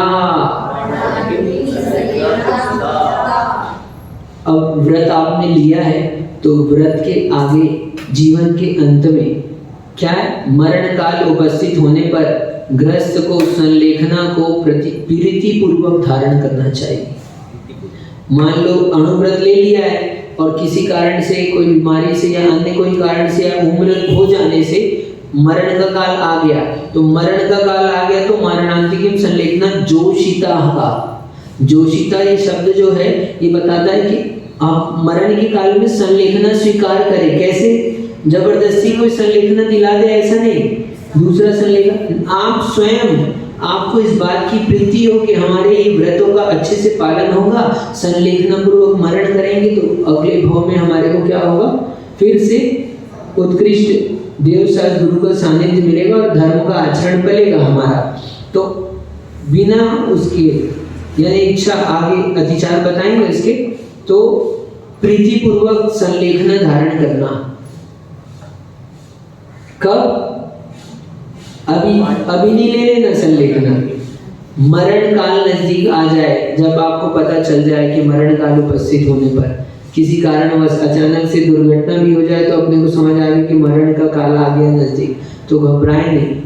अब व्रत आपने लिया है तो व्रत के आगे जीवन के अंत में क्या है? मरण काल उपस्थित होने पर गृहस्थ को संलेखना को प्रीति पूर्वक धारण करना चाहिए। मान लो अणुव्रत ले लिया है और किसी कारण से, कोई बीमारी से या अन्य कोई कारण से या उम्र हो जाने से मरण का काल आ गया, तो मरण का काल आ गया तो मरणांतिकीम संलेखना जोशिता का। जोशिता ये शब्द जो है ये बताता है कि आप मरण के काल में संलेखना स्वीकार करें। कैसे? जबरदस्ती कोई संलेखना दिला दे ऐसा नहीं, दूसरा संलेखन आप स्वयं, आपको इस बात की प्रीति हो कि हमारे ये व्रतों का अच्छे से पालन होगा, संलेखना पूर्वक मरण करेंगे तो अगले भाव में हमारे को क्या होगा? फिर से उत्कृष्ट देवशास्त्र गुरु का सानिध्य मिलेगा और धर्म का आचरण पलेगा हमारा। तो बिना उसके यानी इच्छा, आगे अतिचार बताएंगे इसके, तो प्रीति पूर्वक संलेखना धारण करना। कब? अभी नहीं ले लेना संलेखना, मरण काल नजदीक आ जाए, जब आपको पता चल जाए कि मरण काल उपस्थित होने पर किसी कारणवश अचानक से दुर्घटना भी हो जाए तो अपने को समझ आ गया कि मरण का काल आ गया नजदीक, तो घबराएं नहीं,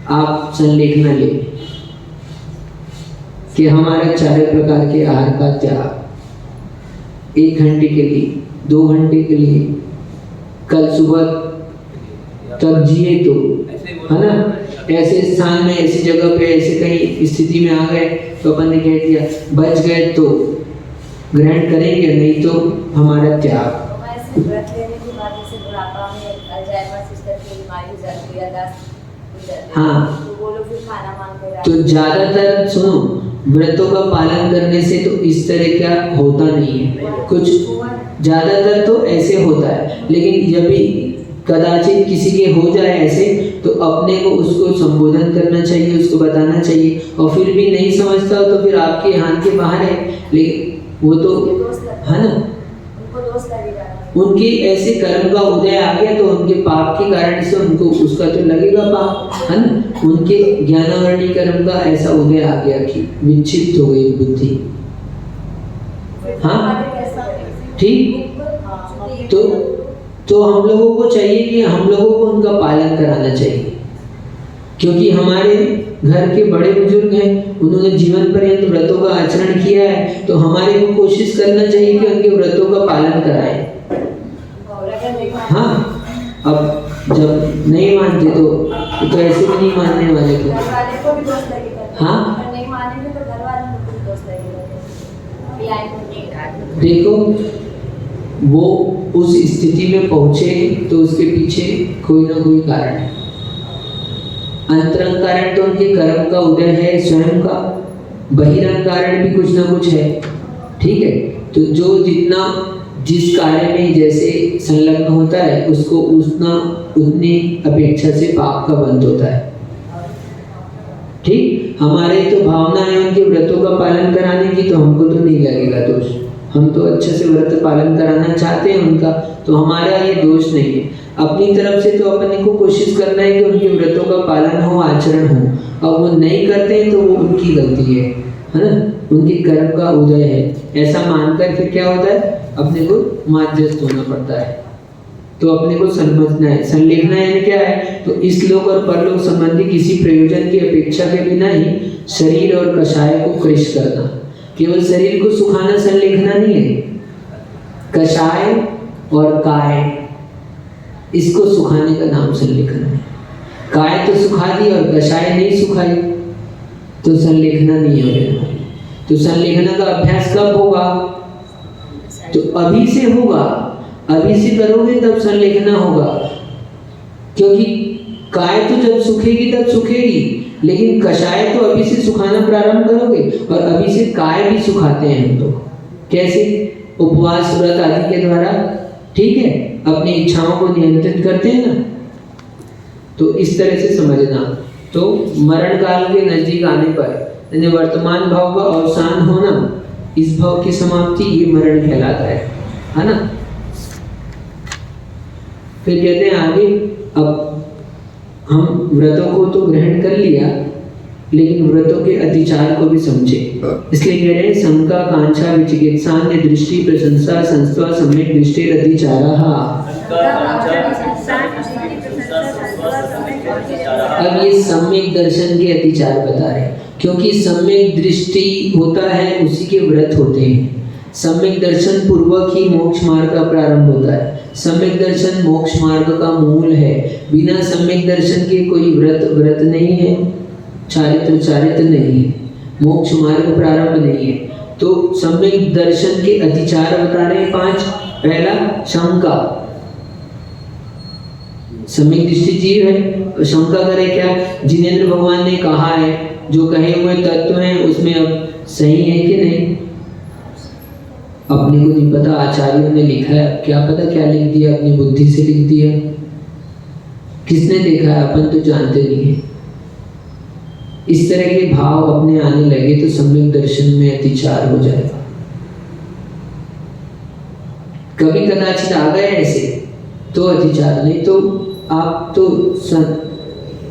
आप संलेखना लें। कि हमारा 4 प्रकार के आहार का त्याग, 1 घंटे के लिए, 2 घंटे के लिए, कल सुबह तक जिए तो, है ना, ऐसे स्थान में, ऐसी जगह पे, ऐसे कहीं स्थिति में आ गए तो अपन ने कह दिया, बच गए तो ग्रहण करेंगे, नहीं तो हमारा त्याग। ऐसे व्रत लेने के बाद जैसे बुढ़ापा में अल्जाइमर सिस्टर की बीमारी हो जाती है, याददाश्त, हाँ, तो वो लोग फिर खाना मांगते हैं। तो ज्यादातर सुनो, व्रतों का पालन करने से तो इस तरह का होता नहीं है, कुछ ज्यादातर तो ऐसे होता है, लेकिन जब भी कदाचित किसी के हो जाए ऐसे, तो अपने को उसको संबोधन करना चाहिए, उसको बताना चाहिए, और फिर भी नहीं समझता हो तो फिर आपके हाथ के बाहर है, लेकिन वो तो है ना, उनको दोष लगेगा, उनके ऐसे कर्म का उदय आ गया तो उनके पाप के कारण से उनको उसका तो लगेगा पाप, है ना, उनके ज्ञानावरणी कर्म का ऐसा उदय आ गया कि विक्षिप्त हो गई बुद्धि। हाँ, ठीक, तो हम लोगों को चाहिए कि हम लोगों को उनका पालन कराना चाहिए, क्योंकि हमारे घर के बड़े बुजुर्ग हैं, उन्होंने जीवन पर्यंत व्रतों का आचरण किया है, तो हमारे को कोशिश करना चाहिए कि उनके व्रतों का पालन कराएं। हाँ, अब जब नहीं मानते तो ऐसे भी नहीं मानने वाले को, हाँ, नहीं मानेंगे तो घर वालों को भी दोष लगेगा। देखो, वो उस स्थिति में पहुंचे तो उसके पीछे कोई ना कोई कारण है। अंतरंग कारण तो उनके कर्म का उदय है स्वयं का, बहिरंग कारण भी कुछ ना कुछ है, ठीक है। तो जो जितना जिस कार्य में जैसे संलग्न होता है, उसको उतनी अपेक्षा से पाप का बंध होता है, ठीक। हमारे तो भावना है उनके व्रतों का पालन कराने की, तो हमको तो नहीं लगेगा दोष, हम तो अच्छे से व्रत पालन कराना चाहते हैं उनका, तो हमारा ये दोष नहीं है। अपनी तरफ से तो अपने को कोशिश करना है कि उनके व्रतों का पालन हो, आचरण हो, और वो नहीं करते हैं तो वो उनकी गलती है ना, उनके कर्म का उदय है, ऐसा मानकर फिर क्या होता है, अपने को माध्यस्थ होना पड़ता है। तो अपने को समझना है, संलेखना है क्या है, तो इस लोक और परलोक संबंधी किसी प्रयोजन की अपेक्षा के बिना ही शरीर और कषाय को कृश करना। केवल शरीर को सुखाना संलेखना नहीं है, कषाय और काय, इसको सुखाने का नाम संलेखना है। काय तो सुखा दी और कषाय नहीं सुखाई, तो संलेखना नहीं होगा। तो संलेखना का अभ्यास कब होगा, तो अभी से होगा, अभी से करोगे तब संलेखना होगा, क्योंकि काय तो जब सूखेगी तब सूखेगी, लेकिन कषाय तो अभी से सुखाना प्रारंभ करोगे, और अभी से काय भी सुखाते हैं हम लोग, कैसे, उपवास व्रत आदि के द्वारा, ठीक है, अपनी इच्छाओं को नियंत्रित करते हैं ना। तो इस तरह से समझना। तो मरण काल के नजदीक आने पर यानी वर्तमान भाव का अवसान होना, इस भाव की समाप्ति, ये मरण कहलाता है ना। फिर कहते हैं आगे, अब हम व्रतों को तो ग्रहण कर लिया, लेकिन व्रतों के अतिचार को भी समझे, इसलिए कह रहे हैं शंका कांक्षा विचिकित्सान्य दृष्टि प्रशंसा संस्था सम्यक दृष्टि अतिचारः। अब ये सम्यक दर्शन के अतिचार बता रहे हैं, क्योंकि सम्यक दृष्टि होता है उसी के व्रत होते हैं। सम्यक दर्शन पूर्वक ही मोक्ष मार्ग का प्रारंभ होता है। सम्यक दर्शन मोक्ष मार्ग का मूल है। बिना सम्यक दर्शन के कोई व्रत नहीं है, चारित्र नहीं है, मोक्ष मार्ग प्रारंभ नहीं है। तो सम्यक दर्शन के अतिचार बता रहे हैं 5। पहला शंका, सम्यक दृष्टि जीव है, शंका करे क्या, जिनेंद्र भगवान ने कहा है, जो कहे हुए तत्व हैं उसमें अब सही है कि नहीं, अपने को नहीं पता, आचार्यों ने लिखा है, क्या पता क्या लिख दिया, अपनी बुद्धि से लिख दिया, किसने देखा है, अपन तो जानते नहीं है। इस तरह के भाव अपने आने लगे तो सम्यक दर्शन में अतिचार हो जाएगा। कभी कदाचित आ गए ऐसे तो अतिचार, नहीं तो आप तो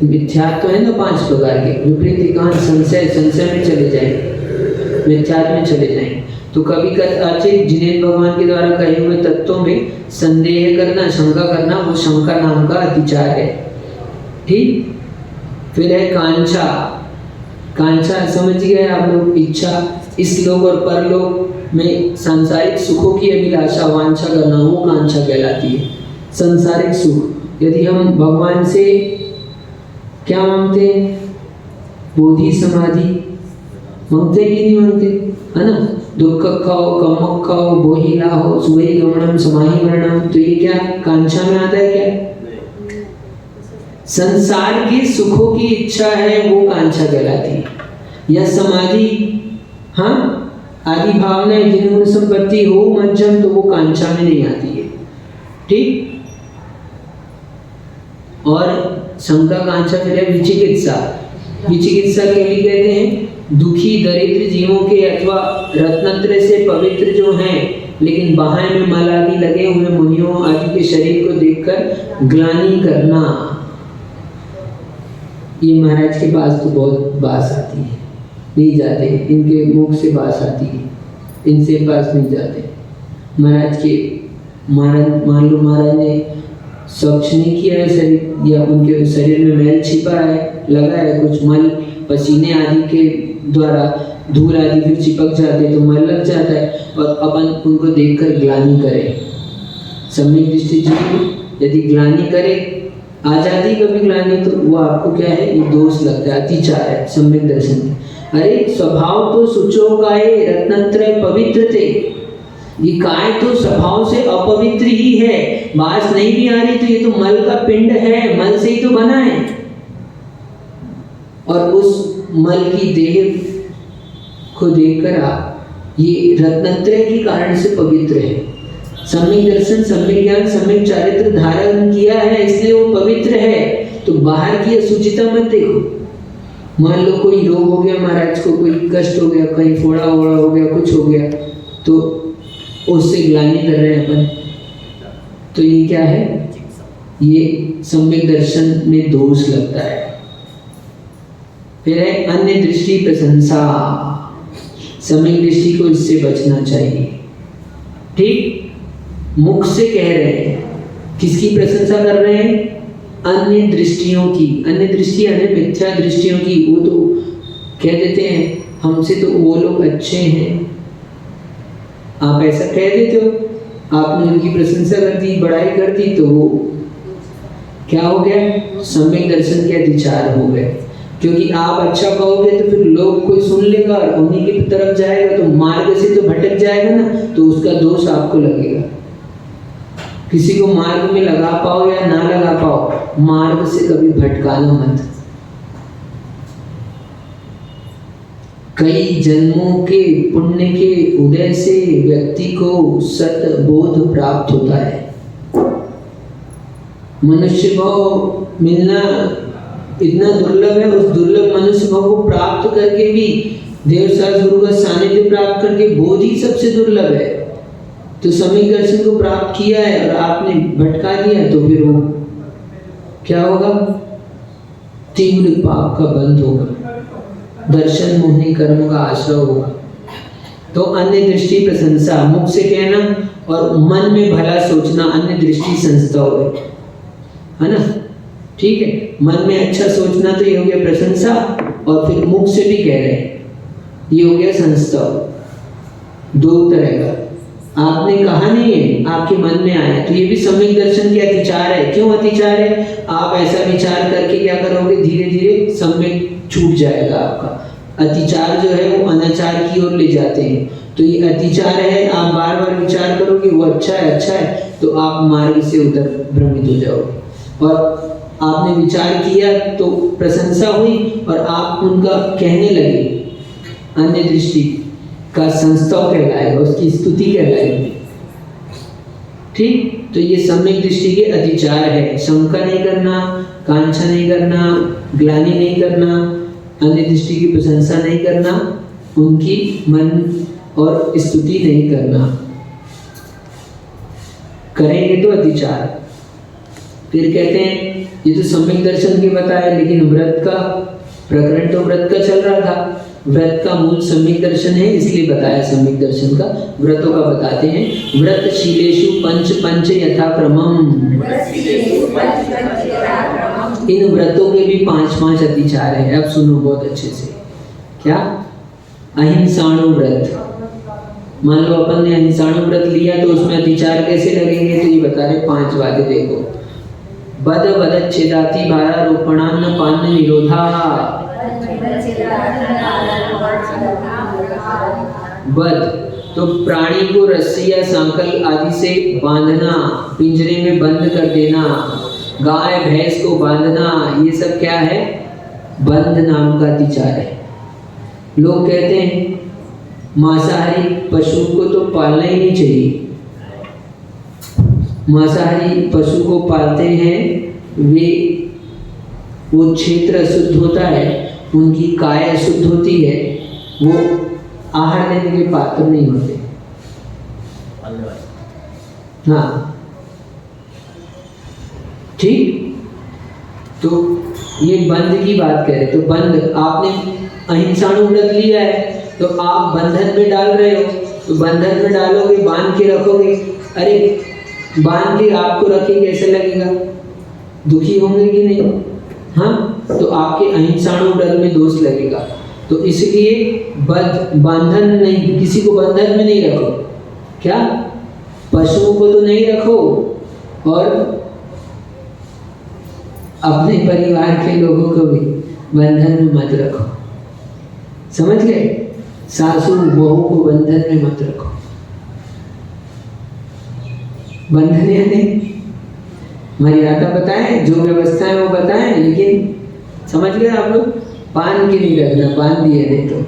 मिथ्यात्व है ना 5 प्रकार के, विपरीत कहां संशय में चले जाएंगे, मिथ्यात्व में चले जाएंगे। तो कभी कदाचित जिनेंद्र भगवान के द्वारा कहे हुए तत्वों में संदेह करना, शंका करना, वो शंका नाम का अतिचार है, ठीक। फिर है कांक्षा, कांक्षा समझ गए आप लोग? इच्छा, इस लोक और परलोक में सांसारिक सुखों की अभिलाषा, वांछा करना, वो कांक्षा कहलाती है। सांसारिक सुख, यदि हम भगवान से क्या मांगते हैं? बोधि समाधि मांगते कि नहीं मांगते, है ना? दुख खाओ, कमक खाओ, बोही लाहो, सुवई गमनम समाहि मरणम। तो ये क्या कांक्षा में आता है? क्या संसार के सुखों की इच्छा है, वो कांक्षा कहलाती है। या समाधि, हाँ, आदि भावनाएं जिन्होंने संपत्ति हो मध्यम, तो वो कांक्षा में नहीं आती है। ठीक। और शंका कांक्षा फिर है विचिकित्सा। विचिकित्सा के लिए कहते हैं दुखी दरिद्र जीवों के अथवा रत्नत्रय से पवित्र जो हैं लेकिन बाहें में मल आदि लगे हुए मुनियों आदि के शरीर को देखकर ग्लानि करना। ये महाराज के पास तो बहुत बात आती है, नहीं जाते, इनके मुख से बात आती है, इनसे पास नहीं जाते। महाराज के मान लो महाराज ने स्वच्छ नहीं किया है शरीर, या उनके शरीर में मैल छिपा है, लगा है कुछ मल, पसीने आदि के द्वारा धूल आदि फिर चिपक जाते तो मल लग जाता है, और अपन उनको देखकर ग्लानि करें। सम्यक दृष्टि यदि ग्लानि करे, आ जाती कभी ग्लानि, तो वो आपको क्या है? ये दोष लगता है, अतिचार है सम्यक दर्शन। अरे स्वभाव तो सुचो गाय रत्नत्रय पवित्र थे, ये काय तो स्वभाव से अपवित्र ही है। बास नहीं भी आ रही तो ये तो मल का पिंड है, मल से ही तो बना है, और उस मल की देह को देखकर आप ये रत्नत्रय के कारण से पवित्र है। सम्यक दर्शन, सम्यक ज्ञान, सम्यक चारित्र धारण किया है, इसलिए वो पवित्र है। तो बाहर की अशुचिता मत देखो। मान लो कोई रोग हो गया महाराज को, कोई कष्ट हो गया, कहीं फोड़ा वोड़ा हो गया, कुछ हो गया, तो उससे ग्लानि कर रहे हैं अपन, तो ये क्या है? ये सम्यक दर्शन में दोष लगता है। फिर है अन्य दृष्टि प्रशंसा। सम्यक दृष्टि को इससे बचना चाहिए। ठीक, मुख से कह रहे हैं, किसकी प्रशंसा कर रहे हैं? अन्य दृष्टियों की। अन्य दृष्टि अन्य मिथ्या दृष्टियों की। वो तो कह देते हैं हमसे तो वो लोग अच्छे हैं, आप ऐसा कह देते हो, आपने उनकी प्रशंसा कर दी, बड़ाई कर दी, तो वो क्या हो गया? सम्यक दर्शन के अतिचार हो गए। क्योंकि आप अच्छा कहोगे तो फिर लोग कोई सुन लेगा और उन्हीं की तरफ जाएगा, तो मार्ग से तो भटक जाएगा ना, तो उसका दोष आपको लगेगा। किसी को मार्ग में लगा पाओ या ना लगा पाओ, मार्ग से कभी भटकाना मत। कई जन्मों के पुण्य के उदय से व्यक्ति को सतबोध प्राप्त होता है। मनुष्य भाव मिलना इतना दुर्लभ है, उस दुर्लभ मनुष्य भाव को प्राप्त करके भी देवसास गुरु का सानिध्य प्राप्त करके बोध ही सबसे दुर्लभ है। तो सम्यक दर्शन को प्राप्त किया है और आपने भटका दिया, तो फिर वो क्या होगा? तीव्र पाप का बंध होगा, दर्शन मोहिनी कर्म का आश्रय होगा। तो अन्य दृष्टि प्रशंसा, मुख से कहना और मन में भला सोचना अन्य दृष्टि संस्था है ना? ठीक है, मन में अच्छा सोचना तो ये हो गया प्रशंसा, और फिर मुख से भी कह रहे हैं, ये हो गया संस्था। दो तरह का आपने कहा नहीं है, आपके मन में आया, तो ये भी सम्यक दर्शन के अतिचार है। क्यों अतिचार है? आप ऐसा विचार करके क्या करोगे? धीरे धीरे सम्यक छूट जाएगा आपका। अतिचार जो है वो अनाचार की ओर ले जाते हैं। तो ये अतिचार है, आप बार बार विचार करोगे वो अच्छा है, अच्छा है, तो आप मार्ग से उधर भ्रमित हो जाओगे। और आपने विचार किया तो प्रशंसा हुई और आप उनका कहने लगे, अन्य दृष्टि का संस्तव कहलाएगा, उसकी स्तुति कहलाएगी। ठीक, तो ये सम्यक दृष्टि के अतिचार है। शंका नहीं करना, कांक्षा नहीं करना, ग्लानि नहीं करना, अन्य दृष्टि की प्रशंसा नहीं करना, उनकी मन और स्तुति नहीं करना। करेंगे तो अतिचार। फिर कहते हैं ये तो सम्यक दर्शन के बताया, लेकिन व्रत का प्रकरण तो व्रत का चल रहा था। व्रत का मूल सम्यक दर्शन है, इसलिए बताया सम्यक दर्शन का। व्रतों का बताते हैं। व्रत शीलेषु पंच पंच यथाक्रमम्। इन व्रतों के भी 5 अतिचार है। अब सुनो बहुत अच्छे से। क्या? अहिंसाणु व्रत। मान लो अपन ने अहिंसाणु व्रत लिया तो उसमें अतिचार कैसे लगेंगे? तो ये बता रहे 5 बातें देखो। बद वदच्छेदाति भारारोपणान्न पान्न निरोधा। बद तो प्राणी को रस्सी या सांकल आदि से बांधना, पिंजरे में बंद कर देना, गाय भैंस को बांधना, ये सब क्या है? बंध नाम का अतिचार है। लोग कहते हैं मांसाहारी पशु को तो पालना ही नहीं चाहिए। मांसाहारी पशु को पालते हैं वो क्षेत्र अशुद्ध होता है, उनकी काय अशुद्ध होती है, वो आहार लेने के पात्र नहीं होते। हाँ ठीक, तो ये बंध की बात कह रहे। तो बंध, आपने अहिंसाणु व्रत लिया है तो आप बंधन में डाल रहे हो, तो बंधन में डालोगे, बांध के रखोगे। अरे बांध के आपको रखे कैसे लगेगा? दुखी होंगे कि नहीं? हाँ, तो आपके अहिंसाणु व्रत में दोष लगेगा। तो इसलिए बंधन नहीं, किसी को बंधन में नहीं रखो। क्या? पशुओं को तो नहीं रखो, और अपने परिवार के लोगों को भी बंधन में मत रखो। समझ गए? सासू बहू को बंधन में मत रखो। बंधन यानी मर्यादा बताएं, जो व्यवस्था है वो बताएं, लेकिन समझ गए आप लोग? बांध के नहीं रखना, बांध दिए नहीं तो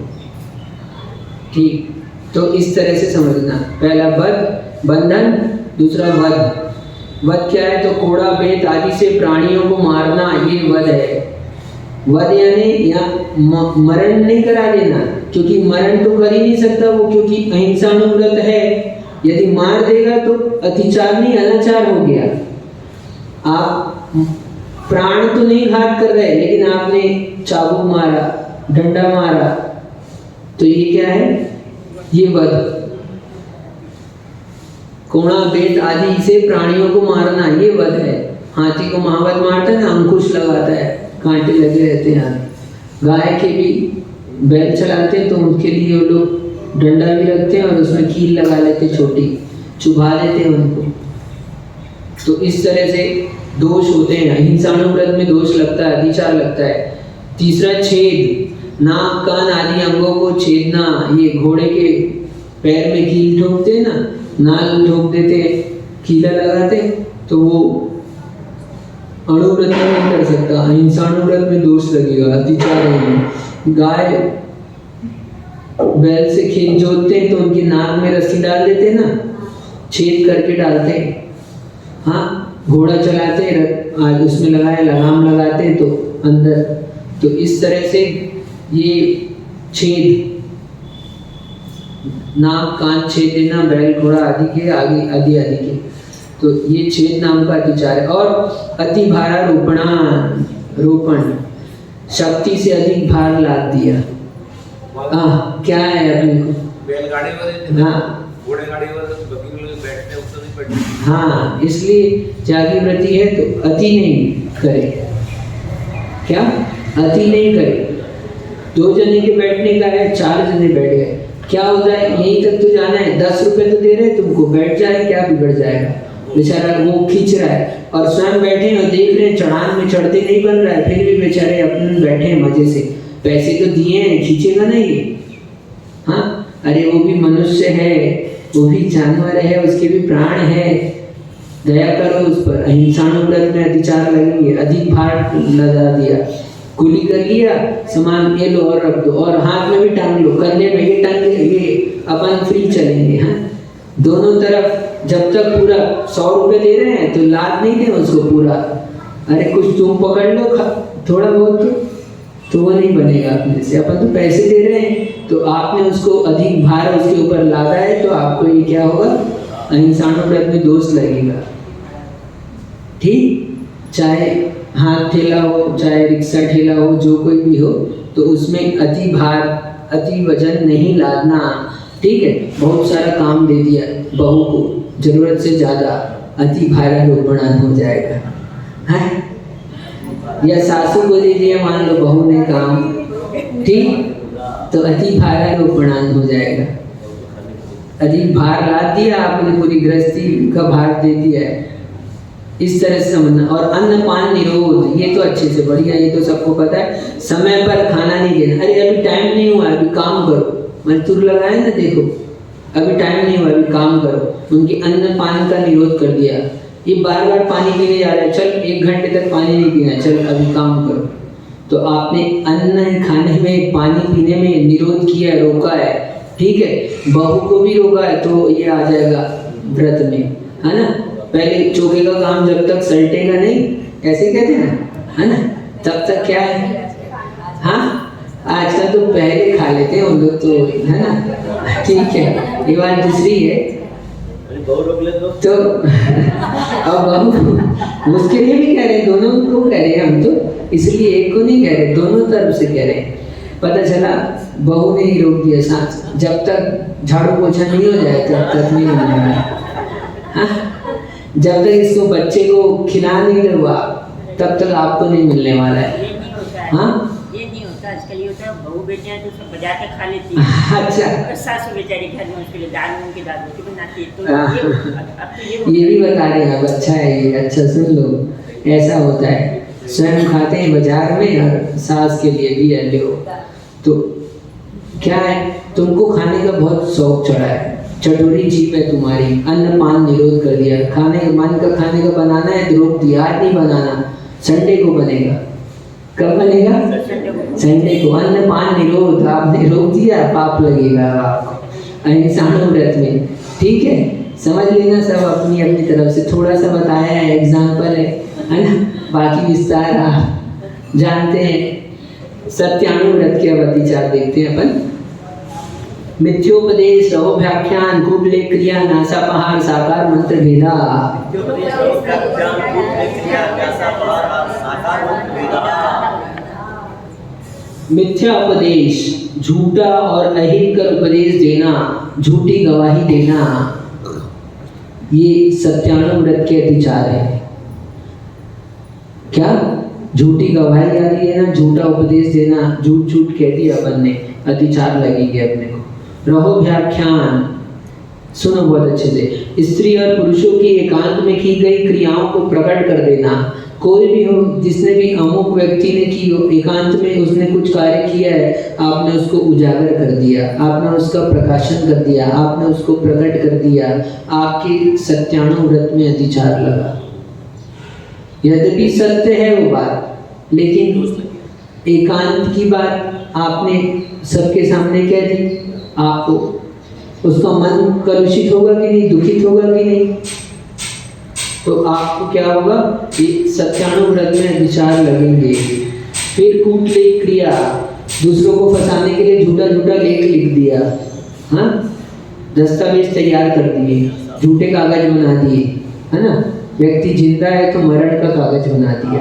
ठीक। तो इस तरह से समझना, पहला बंधन, दूसरा वध। वध क्या है? तो कोड़ा बेत आदि से प्राणियों को मारना, ये वध है। वध यानी या मरण नहीं करा देना, क्योंकि मरण तो कर ही नहीं सकता वो, क्योंकि अहिंसाणु व्रत है। यदि मार देगा तो अतिचार नहीं, अनाचार हो गया। आप प्राण तो नहीं घात कर रहे, लेकिन आपने चाबुक मारा, डंडा मारा, तो ये क्या है? ये वध। कोड़ा बेत आदि से प्राणियों को मारना, ये वध है। हाथी को महावत मारता है ना, अंकुश लगाता है, कांटे लगे रहते हैं। गाय के भी बैल चलाते हैं तो उनके लिए वो लोग डंडा भी रखते हैं और उसमें कील लगा लेते, छोटी चुभा लेते हैं उनको। तो इस तरह से दोष होते हैं। अहिंसाणु व्रत में दोष लगता है, अतिचार लगता है। तीसरा छेद, नाक कान आदि अंगों को छेदना। ये घोड़े के पैर में कील ठोकते हैं ना, नाल ठोक देते, कीला लगाते, तो वो अणुव्रत नहीं कर सकता। अहिंसाणु व्रत में दोष लगेगा, अतिचार है। गाय बैल से खेत जोतते हैं तो उनकी नाक में रस्सी डाल देते हैं ना, छेद करके डालते हैं। हाँ, घोड़ा चलाते हैं, उसमें लगाम लगाते हैं तो अंदर। तो इस तरह से ये छेद, नाक कान छेद देना बैल घोड़ा आदि के आगे आदि के, तो ये छेद नाम का अतिचार है। और अति भारारोपण, शक्ति से अधिक भार लाद दिया। क्या है अपने को? बैलगाड़ी, हाँ घोड़े गाड़ी बैठते उठते नहीं बैठते। हाँ, इसलिए जागृति है तो अति नहीं करे। क्या? अति नहीं करे। 2 जने के बैठने का है, 4 जने बैठ गए, क्या होता है? यहीं तक तो जाना है, 10 रुपए तो दे रहे तुमको, बैठ जाए, क्या बिगड़ जाएगा? बेचारा वो खींच रहा है और स्वयं बैठे और देख रहे हैं चढ़ान में चढ़ते नहीं बन रहा है, फिर भी बेचारे अपने बैठे हैं मजे से, पैसे तो दिए हैं, खींचेगा ना ये? हाँ, अरे वो भी मनुष्य है, वो भी जानवर है, उसके भी प्राण है, दया करो उस पर। अहिंसाणु व्रत में अतिचार लगेंगे, अधिक भार लगा दिया, कुली कर लिया, सामान ये लो और रख दो, और हाथ में भी टांग लो, कंधे में ये टांग ये, अपन फ्री चलेंगे। हाँ, दोनों तरफ जब तक पूरा 100 रुपए दे रहे हैं तो लाद नहीं दे उसको पूरा। अरे कुछ तुम पकड़ लो थोड़ा बहुत, तो वो नहीं बनेगा अपने से। अपन तो पैसे दे रहे हैं, तो आपने उसको अधिक भार उसके ऊपर लादा है, तो आपको ये क्या होगा? अहिंसाणु व्रत में दोष लगेगा। ठीक, चाहे हाथ ठेला हो, चाहे रिक्शा ठेला हो, जो कोई भी हो, तो उसमें अति भार, अति वजन नहीं लादना। ठीक है, बहुत सारा काम दे दिया बहू को, जरूरत से ज्यादा, अति भारारोपण हो जाएगा। है या सासू को दे दिया मान लो बहू ने काम, ठीक, तो अति भारारोपणान हो जाएगा। अधिक भार लाद दिया आपने, पूरी गृहस्थी का भार दे दिया है। इस तरह से समझना। और अन्न पान निरोध, ये तो अच्छे से बढ़िया, ये तो सबको पता है। समय पर खाना नहीं देना, अरे अभी टाइम नहीं हुआ, अभी काम करो, मजदूर लगाए ना, देखो अभी टाइम नहीं हुआ, अभी काम करो। उनकी अन्न पान का निरोध कर दिया। ये बार बार पानी पीने जा रहा है, चल 1 घंटे तक पानी नहीं पीना, चल अभी काम करो। तो आपने अन्न खाने में, पानी पीने में निरोध किया, रोका है, ठीक है। बहू को भी रोका है तो ये आ जाएगा व्रत में, है ना। पहले चोखे का काम जब तक सल्टेगा नहीं, ऐसे कहते हैं ना, है ना, तब तक क्या है, हाँ आजकल तो पहले खा लेते हैं उन लोग तो, है ना, ठीक है। ये बात दूसरी है बहू रोक ले तो अब बहू उसके लिए भी कह रहे हैं, दोनों को कह रहे हैं हम तो, इसलिए एक को नहीं कह रहे, दोनों तरफ से कह रहे हैं। पता चला बहू ने ही रोक दिया सांस, जब तक झाड़ू पोछा नहीं हो जाए तब तक नहीं होने वाला, हाँ? जब तक इसको बच्चे को खिला नहीं हुआ तब तक आपको नहीं मिलने वाला है। ये नहीं होता है, हाँ ये नहीं होता आजकल। ये होता है बहू बेटियां तो सब बजा के खा लेती है। अच्छा, और सासू बेचारी घर में उसके लिए दाल मूंग की दाल रोटी बनाती है। तो हाँ। अब तो ये भी बता रहे हैं आप, अच्छा है ये, अच्छा सुन लो, ऐसा होता है। स्वयं खाते हैं बाजार में और सास के लिए भी है लो। तो क्या है, तुमको खाने का बहुत शौक चढ़ा है, चटोरी जीप है तुम्हारी, अन्न पान निरोध कर दिया। खाने मन का खाने का बनाना है तो रोक दिया, आज नहीं बनाना, संडे को बनेगा। कब बनेगा? संडे को। अन्न पान निरोध आपने रोक दिया, पाप लगेगा आपको अहिंसाणु व्रत में, ठीक है। समझ लेना, सब अपनी अपनी तरफ से थोड़ा सा बताया है, एग्जाम्पल है ना, बाकी विस्तार आप जानते हैं। सत्याणु व्रत के अब अतिचार देखते हैं अपन। मिथ्योपदेश, रहो व्याख्यान, कूटले क्रिया, नासापहार, साकार मंत्र भेदा। मिथ्या उपदेश, झूठा और अहित कर उपदेश देना, झूठी गवाही देना, ये सत्याणु व्रत के अतिचार है। क्या? झूठी गवाही आती है ना, झूठा उपदेश देना, झूठ झूठ कह दिया अपन ने, अतिचार लगेगी अपने को। रहो व्याख्यान, सुनो बहुत अच्छे से। स्त्री और पुरुषों की एकांत में की गई क्रियाओं को प्रकट कर देना। कोई भी हो, जिसने भी अमुक व्यक्ति ने की हो, एकांत में उसने कुछ कार्य किया है, आपने उसको उजागर कर दिया, आपने उसका प्रकाशन कर दिया, आपने उसको प्रकट कर दिया, आपके सत्याणु व्रत में अतिचार लगा। यद्यपि सत्य है वो बात, लेकिन एकांत की बात आपने सबके सामने कह दी, आपको उसका मन कलुषित होगा कि नहीं, दुखित होगा कि नहीं, तो आपको क्या होगा, ये सत्याणु व्रत में विचार लगेंगे। फिर कूटले क्रिया, दूसरों को फंसाने के लिए झूठा झूठा लेख लिख दिया, हाँ, दस्तावेज तैयार कर दिए, झूठे कागज बना दिए, है ना। व्यक्ति जिंदा है तो मरण का कागज बना दिया,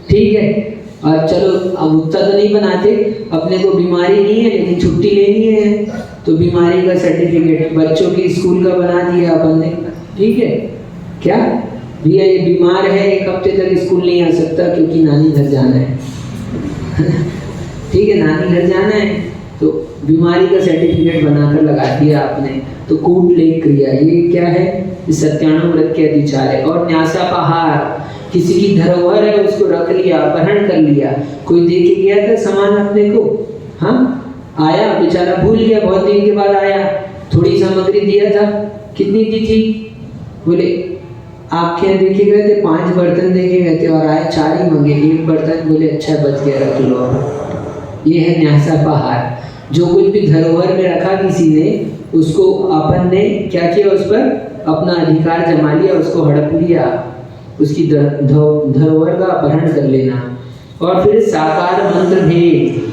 ठीक है। और चलो अब उतना तो नहीं बनाते, अपने को बीमारी नहीं है लेकिन छुट्टी लेनी है, तो बीमारी का सर्टिफिकेट बच्चों के स्कूल का बना दिया अपन ने, ठीक है। क्या भैया ये बीमार है, 1 हफ्ते तक स्कूल नहीं आ सकता क्योंकि नानी घर जाना है, ठीक है, नानी घर जाना है, तो बीमारी का सर्टिफिकेट बनाकर लगा दिया आपने। तो कूट लेख क्रिया, ये क्या है, सत्याणु व्रत के अतिचार है। और न्यासापहार, किसी की धरोहर है उसको रख लिया, अपहरण कर लिया। कोई दे के गया था सामान अपने को, हाँ, आया बेचारा भूल गया, बहुत दिन के बाद आया, थोड़ी सामग्री दिया था, कितनी दी थी, बोले आप क्या देखे गए थे, 5 बर्तन देखे गए थे और आए 4 ही मंगे, 1 बर्तन, बोले अच्छा बच गया, रख लो। ये है न्यासापहार। जो कुछ भी धरोहर में रखा किसी ने, उसको अपन ने क्या किया, उस पर अपना अधिकार जमा लिया, उसको हड़प लिया, उसकी धरोहर का अपहरण कर लेना। और फिर साकार मंत्र भेद,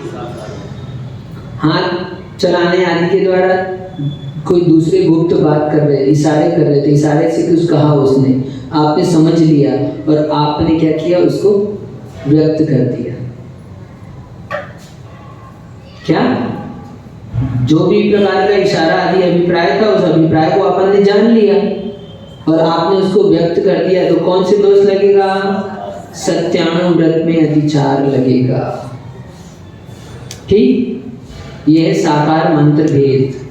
हाथ चलाने आदि के द्वारा कोई दूसरे गुप्त बात कर रहे, इशारे कर रहे थे, इशारे से कुछ कहा उसने, आपने समझ लिया और आपने क्या किया, उसको व्यक्त कर दिया। क्या? जो भी प्रकार का इशारा आदि अभिप्राय था, उस अभिप्राय को अपन ने जान लिया और आपने उसको व्यक्त कर दिया, तो कौन से दोष लगेगा, सत्याणु व्रत में अतिचार लगेगा, ठीक। ये है साकार मंत्र भेद।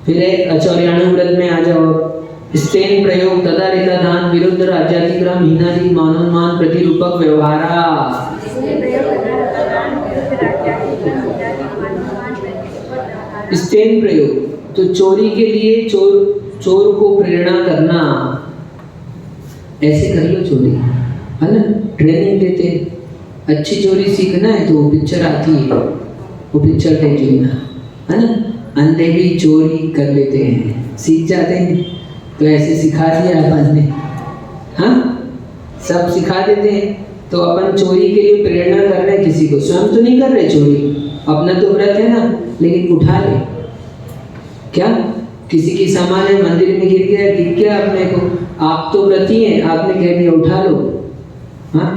फिर एक अचौर्याणु व्रत में आ जाओ। स्तेन प्रयोग तदा ऋता दान विरुद्ध राज्यातिक्रम हीनादि मानोन्मान प्रतिरूपक व्यवहारा। स्तेन प्रयोग तो चोरी के लिए चोर को प्रेरणा करना। ऐसे कर लो चोरी, है ना, ट्रेनिंग देते। अच्छी चोरी सीखना है तो वो पिक्चर आती है, वो पिक्चर देख लेना, है ना। अंधे भी चोरी कर लेते हैं, सीख जाते हैं। तो ऐसे सिखा दिया अपन ने, हाँ, सब सिखा देते हैं। तो अपन चोरी के लिए प्रेरणा कर रहे हैं किसी को, स्वयं तो नहीं कर रहे चोरी, अपना तो व्रत है ना, लेकिन उठा ले। क्या किसी की सामान है, मंदिर में गिर गया, दिख गया अपने को, आप तो व्रती हैं, आपने कह दिया उठा लो, हाँ।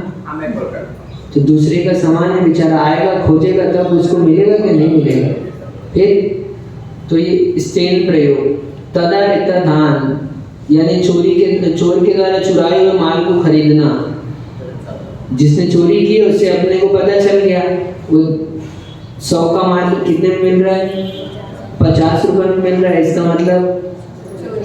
तो दूसरे का सामान है, बेचारा आएगा खोजेगा तब उसको मिलेगा कि नहीं मिलेगा। फिर तो ये स्तेन प्रयोग तदा ऋता धान, यानी चोर के द्वारा चुराए हुए माल को खरीदना। जिसने चोरी की उससे अपने को पता चल गया वो 100 का माल कितने में मिल रहा है, 50 रुपए में मिल रहा है। इसका मतलब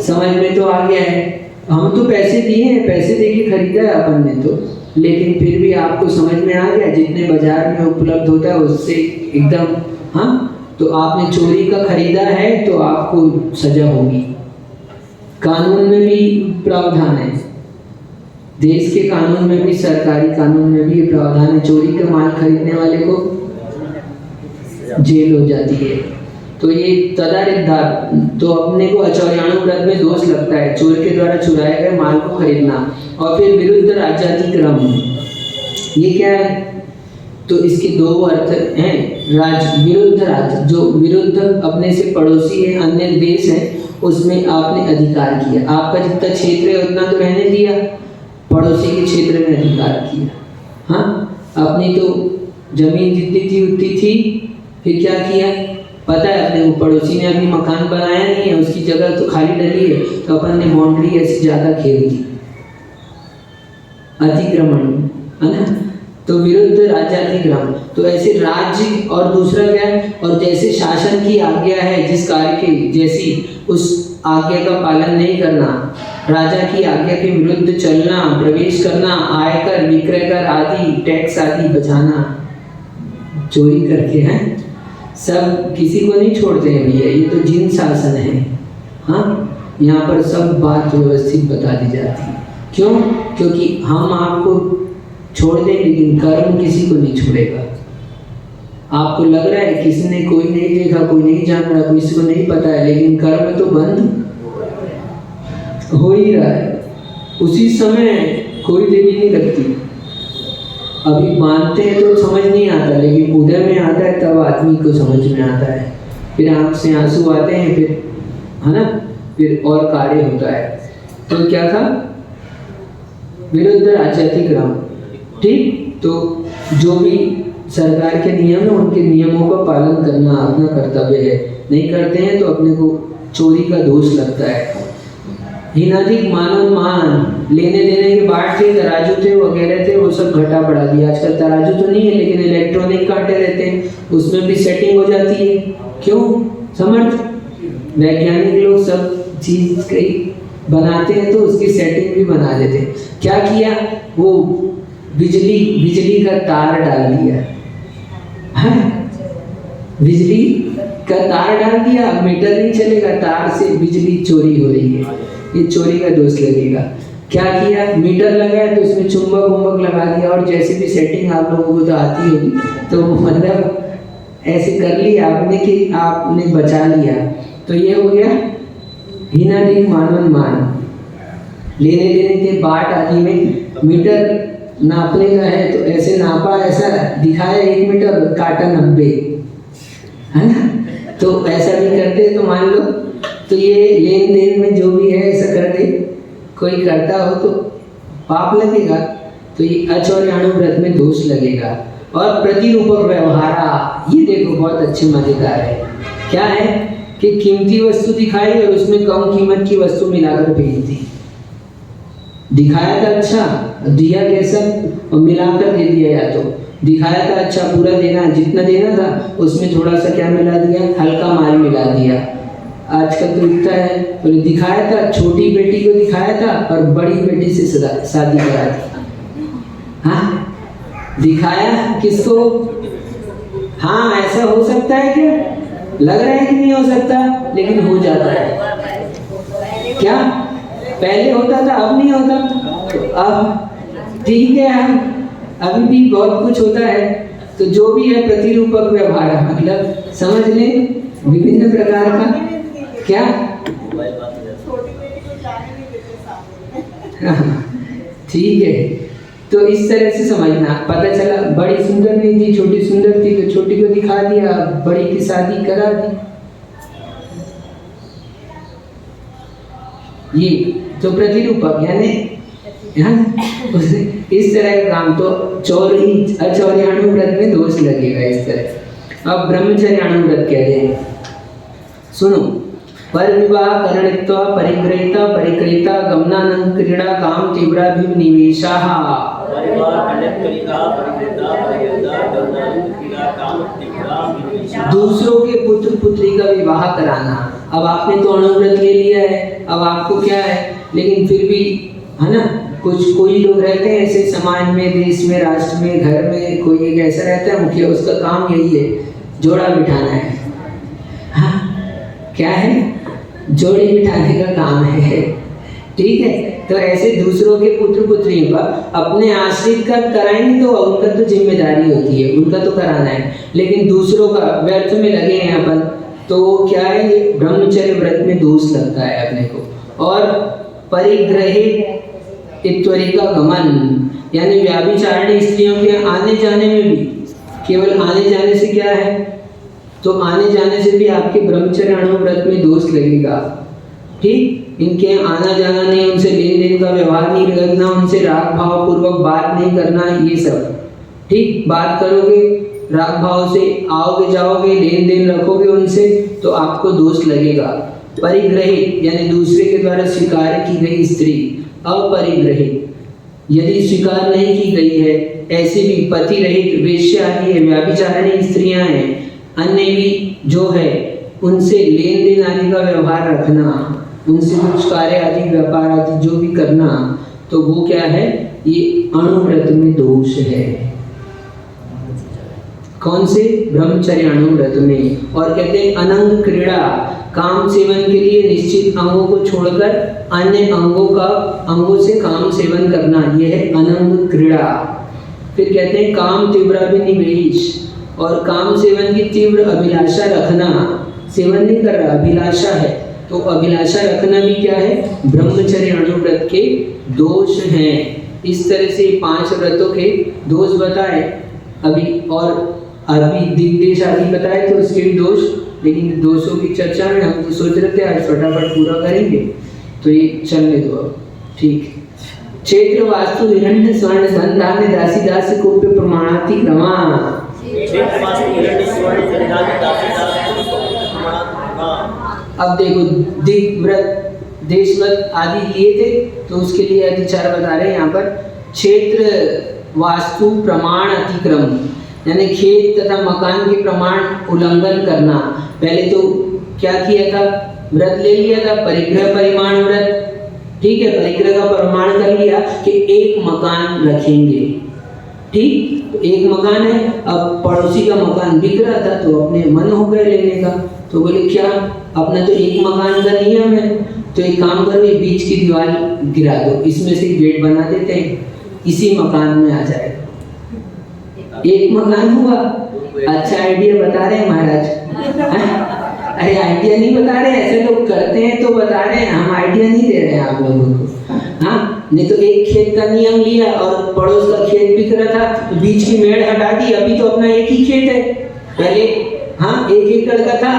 समझ में तो आ गया है। हम तो पैसे दिए हैं, पैसे देके खरीदा है अपन ने तो, लेकिन फिर भी आपको समझ में आ गया जितने बाजार में उपलब्ध होता है उससे एकदम, हाँ। तो आपने चोरी का खरीदा है तो आपको सजा होगी। कानून में भी प्रावधान है, देश के कानून में भी, सरकारी कानून में भी ये प्रावधान है, चोरी का माल खरीदने वाले को जेल हो जाती है। तो ये तदारिकदार, तो अपने को अचौर्याणु व्रत में दोष लगता है चोर के द्वारा चुराए गए माल को खरीदना। और फिर विरुद्ध राज्यातिक्रम, ये क्या है? तो इसके दो अर्थ हैं। विरुद्ध राज्य, जो विरुद्ध अपने से पड़ोसी है, अन्य देश है, उसमें आपने अधिकार किया। आपका जितना क्षेत्र है उतना तो रहने दिया, पड़ोसी के क्षेत्र में अधिकार किया, हाँ। अपनी तो जमीन जितनी थी उतनी थी, फिर क्या किया पता है अपने को, पड़ोसी ने अभी मकान बनाया नहीं है, उसकी जगह तो खाली डली है, तो अपन ने बाउंड्री ऐसी ज़्यादा घेर दी, अतिक्रमण, है ना। तो विरुद्ध राज्यातिक्रमण, तो ऐसे राज्य, और दूसरा क्या है, और जैसे शासन की आज्ञा है जिस कार्य की, जैसी उस आज्ञा का पालन नहीं करना, राजा की आज्ञा के विरुद्ध चलना, प्रवेश करना, आयकर विक्रय कर आदि टैक्स आदि बचाना, चोरी करके हैं, सब किसी को नहीं छोड़ते हैं भैया। ये तो जिन शासन है, हाँ। यहाँ पर सब बात व्यवस्थित बता दी जाती है। क्यों? क्योंकि हम आपको छोड़ दें लेकिन कर्म किसी को नहीं छोड़ेगा। आपको लग रहा है किसी ने, कोई नहीं देखा, कोई नहीं जान रहा, किसी को नहीं पता है, लेकिन कर्म तो बंद हो ही रहा है। उसी समय कोई देवी नहीं लगती। अभी मानते हैं तो समझ नहीं आता, लेकिन उदय में आता है तब आदमी को समझ में आता है। फिर आँख से आंसू आते हैं, फिर, है ना, फिर और कार्य होता है। तो क्या था? विरुद्ध राज्यातिक्रमण, ठीक। तो जो भी सरकार के नियम है उनके नियमों का पालन करना अपना कर्तव्य है। नहीं करते हैं तो अपने को चोरी का दोष लगता है। हीनाधिक मानोन्मान, लेने देने के बाट थे, तराजू थे, वगैरह थे, वो सब घटा बढ़ा दिया। आजकल तराजू तो नहीं है, लेकिन इलेक्ट्रॉनिक कांटे रहते हैं, उसमें भी सेटिंग हो जाती है। क्यों? समर्थ वैज्ञानिक लोग सब चीज कई बनाते हैं तो उसकी सेटिंग भी बना देते हैं। क्या किया? वो बिजली का तार डाल दिया, है, बिजली का तार डाल दिया, अब मीटर नहीं चलेगा, तार से बिजली चोरी हो रही है, ये चोरी का दोष लगेगा। क्या किया? मीटर लगाया तो उसमें चुंबक उम्बक लगा दिया, और जैसे भी सेटिंग आप लोगों को तो आती होगी, तो मतलब ऐसे कर लिया आपने कि आपने बचा लिया। तो ये हो गया हीनाधिक मानोन्मान। लेने देने के बाट आदि में मीटर नापने का है तो ऐसे नापा, ऐसा दिखाया 1 मीटर, काटा 90, है ना। तो ऐसा भी करते तो मान लो, तो ये लेन देन में जो भी है ऐसा कर दे, कोई करता हो तो पाप लगेगा। तो ये अचौर्याणु व्रत में दोष लगेगा। और प्रतिरूपक व्यवहारा, ये देखो बहुत अच्छे मजेदार है। क्या है कि कीमती वस्तु दिखाई और उसमें कम कीमत की वस्तु मिलाकर भेज दी। दिखाया था अच्छा, दिया कैसा, और मिलाकर दे दिया। या दिखाया था अच्छा पूरा देना, जितना देना था उसमें थोड़ा सा क्या मिला दिया, हल्का माल मिला दिया। आजकल तो इतना है, तो दिखाया था छोटी बेटी को दिखाया था और बड़ी बेटी से शादी करा दी। हाँ दिखाया किसको? हाँ ऐसा हो सकता है क्या? लग रहा है कि नहीं हो सकता, लेकिन हो जाता है। क्या पहले होता था अब नहीं होता? तो अब ठीक है, हम अभी भी बहुत कुछ होता है। तो जो भी है प्रतिरूपक व्यवहार, मतलब समझ लें विभिन्न प्रकार का क्या ठीक है। तो इस तरह से समझना, पता चला बड़ी सुंदर नहीं थी, छोटी सुंदर थी, तो छोटी को दिखा दिया, बड़ी की शादी करा दी। ये तो प्रतिरूपक यानी इस तरह का काम। तो अचौर्याणु व्रत में दोष लगेगा इस तरह। अब ब्रह्मचर्याणु व्रत कहते हैं, सुनो। पर विवाह करणित्वा परिग्रहिता परिक्रेता गमनानंद क्रीड़ा काम तीव्राभिनिवेशा। दूसरों के पुत्र पुत्री का विवाह कराना। अब आपने तो अणुव्रत ले लिया है, अब आपको क्या है, लेकिन फिर भी है ना, कोई लोग रहते हैं ऐसे समाज में, देश में, राष्ट्र में, घर में, कोई एक ऐसा रहता है मुखिया, उसका काम यही है जोड़ा बिठाना है। हाँ क्या है, जोड़े बिठाने का काम है। ठीक है, तो ऐसे दूसरों के पुत्र पुत्रियों का अपने आश्रित का कराएंगे तो उनका तो जिम्मेदारी होती है, उनका तो कराना है, लेकिन दूसरों का व्यर्थ में लगे हैं अपन, तो क्या है, ये ब्रह्मचर्य व्रत में दोष लगता है अपने को। और परिग्रहित इत्वरिका गमन, यानी व्याभिचारिणी स्त्रियों के आने जाने में भी, केवल आने जाने से क्या है, तो आने जाने से भी आपके ब्रह्मचर्याणु व्रत में दोष लगेगा। ठीक, इनके आना जाना नहीं, उनसे लेन देन का व्यवहार नहीं रखना, उनसे राग भाव पूर्वक बात नहीं करना, ये सब। ठीक, बात करोगे राग भाव से, आओगे जाओगे, लेन देन रखोगे उनसे, तो आपको दोष लगेगा। परिग्रहित यानी दूसरे के द्वारा स्वीकार की गई स्त्री। अपरिग्रहित यदि स्वीकार नहीं की गई है, ऐसी भी पति रहित वेश्या आदि है, व्याभिचारिणी स्त्रियां हैं, अन्य भी जो है उनसे लेन देन आदि का व्यवहार रखना, उनसे कुछ कार्य आदि व्यापार आदि जो भी करना, तो वो क्या है, ये अणुव्रत में दोष है। कौन से? ब्रह्मचर्याणु व्रत में। और कहते हैं अनंग क्रीड़ा, काम सेवन के लिए निश्चित अंगों को छोड़कर अन्य अंगों से काम सेवन करना, यह है अनंग क्रीड़ा। फिर कहते हैं काम तीव्राभिनिवेश, और काम सेवन की तीव्र अभिलाषा रखना, सेवन नहीं कर रहा, अभिलाषा है, तो अभिलाषा रखना भी क्या है, ब्रह्मचर्याणु व्रत के दोष हैं। इस तरह से 5 व्रतों के दोष बताए अभी, और अभी दिग्देश आदि बताए तो उसके भी दोष, लेकिन दोषों की चर्चा में हम तो सोच रहे थे आज फटाफट पूरा करेंगे, तो ये चलने दो अब। ठीक, क्षेत्र वास्तु हिरण्य स्वर्ण धन धान्य दासी दासी कुप्य प्रमाणातिक्रमा। अब देखो दिग व्रत देश व्रत आदि लिए थे, तो उसके लिए अधिचार बता रहे हैं यहाँ पर। क्षेत्र वास्तु प्रमाण अतिक्रम, यानी खेत तथा मकान के प्रमाण उल्लंघन करना। पहले तो क्या किया था, व्रत ले लिया था, परिग्रह परिमाण व्रत। ठीक है, परिग्रह का प्रमाण कर लिया कि एक मकान रखेंगे। ठीक, तो एक मकान है, अब पड़ोसी का मकान बिक रहा था तो अपने मन हो गए लेने का, तो बोले क्या, अपना तो एक मकान का नियम है, तो एक काम करो, ये बीच की दीवार गिरा दो, इसमें से गेट बना देते हैं, इसी मकान में आ जाएगा। एक मकान हुआ। अच्छा आइडिया बता रहे हैं महाराज। अरे आइडिया नहीं बता रहे, ऐसे लोग करते हैं तो बता रहे हैं, हम आइडिया नहीं दे रहे हैं आप लोगों को। हाँ, नहीं तो एक खेत का नियम लिया और पड़ोस का खेत बिक रहा था, तो बीच की मेड़ हटा दी, अभी तो अपना एक ही खेत है। पहले हाँ 1 एकड़ का था,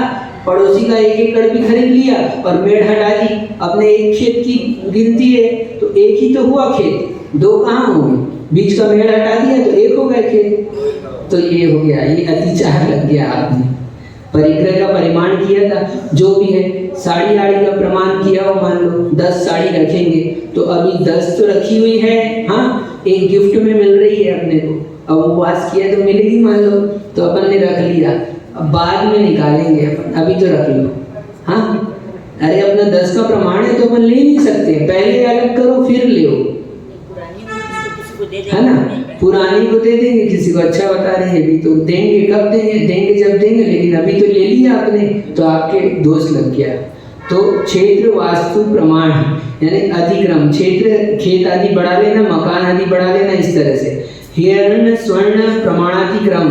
पड़ोसी का 1 एकड़ भी खरीद लिया और मेड़ हटा दी, अपने एक खेत की गिनती है तो एक ही तो हुआ खेत, 2 कहाँ हुए, बीच का मेड़ हटा दिया तो 1 हो गया खेत। तो ये हो गया, ये अतिचार लग गया आपने। परिग्रह का परिमाण किया था, जो भी है, साड़ी आड़ी का प्रमाण किया हो, मान लो 10 साड़ी रखेंगे, तो अभी 10 तो रखी हुई है, हाँ, एक गिफ्ट में मिल रही है अपने को, अब उपवास किया तो मिलेगी मान लो, तो अपन ने रख लिया, अब बाद में निकालेंगे अपन, अभी तो रख लो। हाँ, अरे अपना 10 का प्रमाण है तो अपन ले नहीं सकते, पहले अलग करो फिर ले, पुरानी किसी को दे है ना। पुरानी को दे देंगे, किसी को अच्छा बता रहे हैं अभी तो देंगे, कब देंगे, देंगे जब देंगे, लेकिन अभी तो ले लिया आपने तो आपके दोष लग गया। तो क्षेत्र वास्तु प्रमाण यानी अधिक्रम, क्षेत्र खेत आदि बढ़ा लेना, मकान आदि बढ़ा लेना, इस तरह से। हिरण स्वर्ण प्रमाणातिक्रम,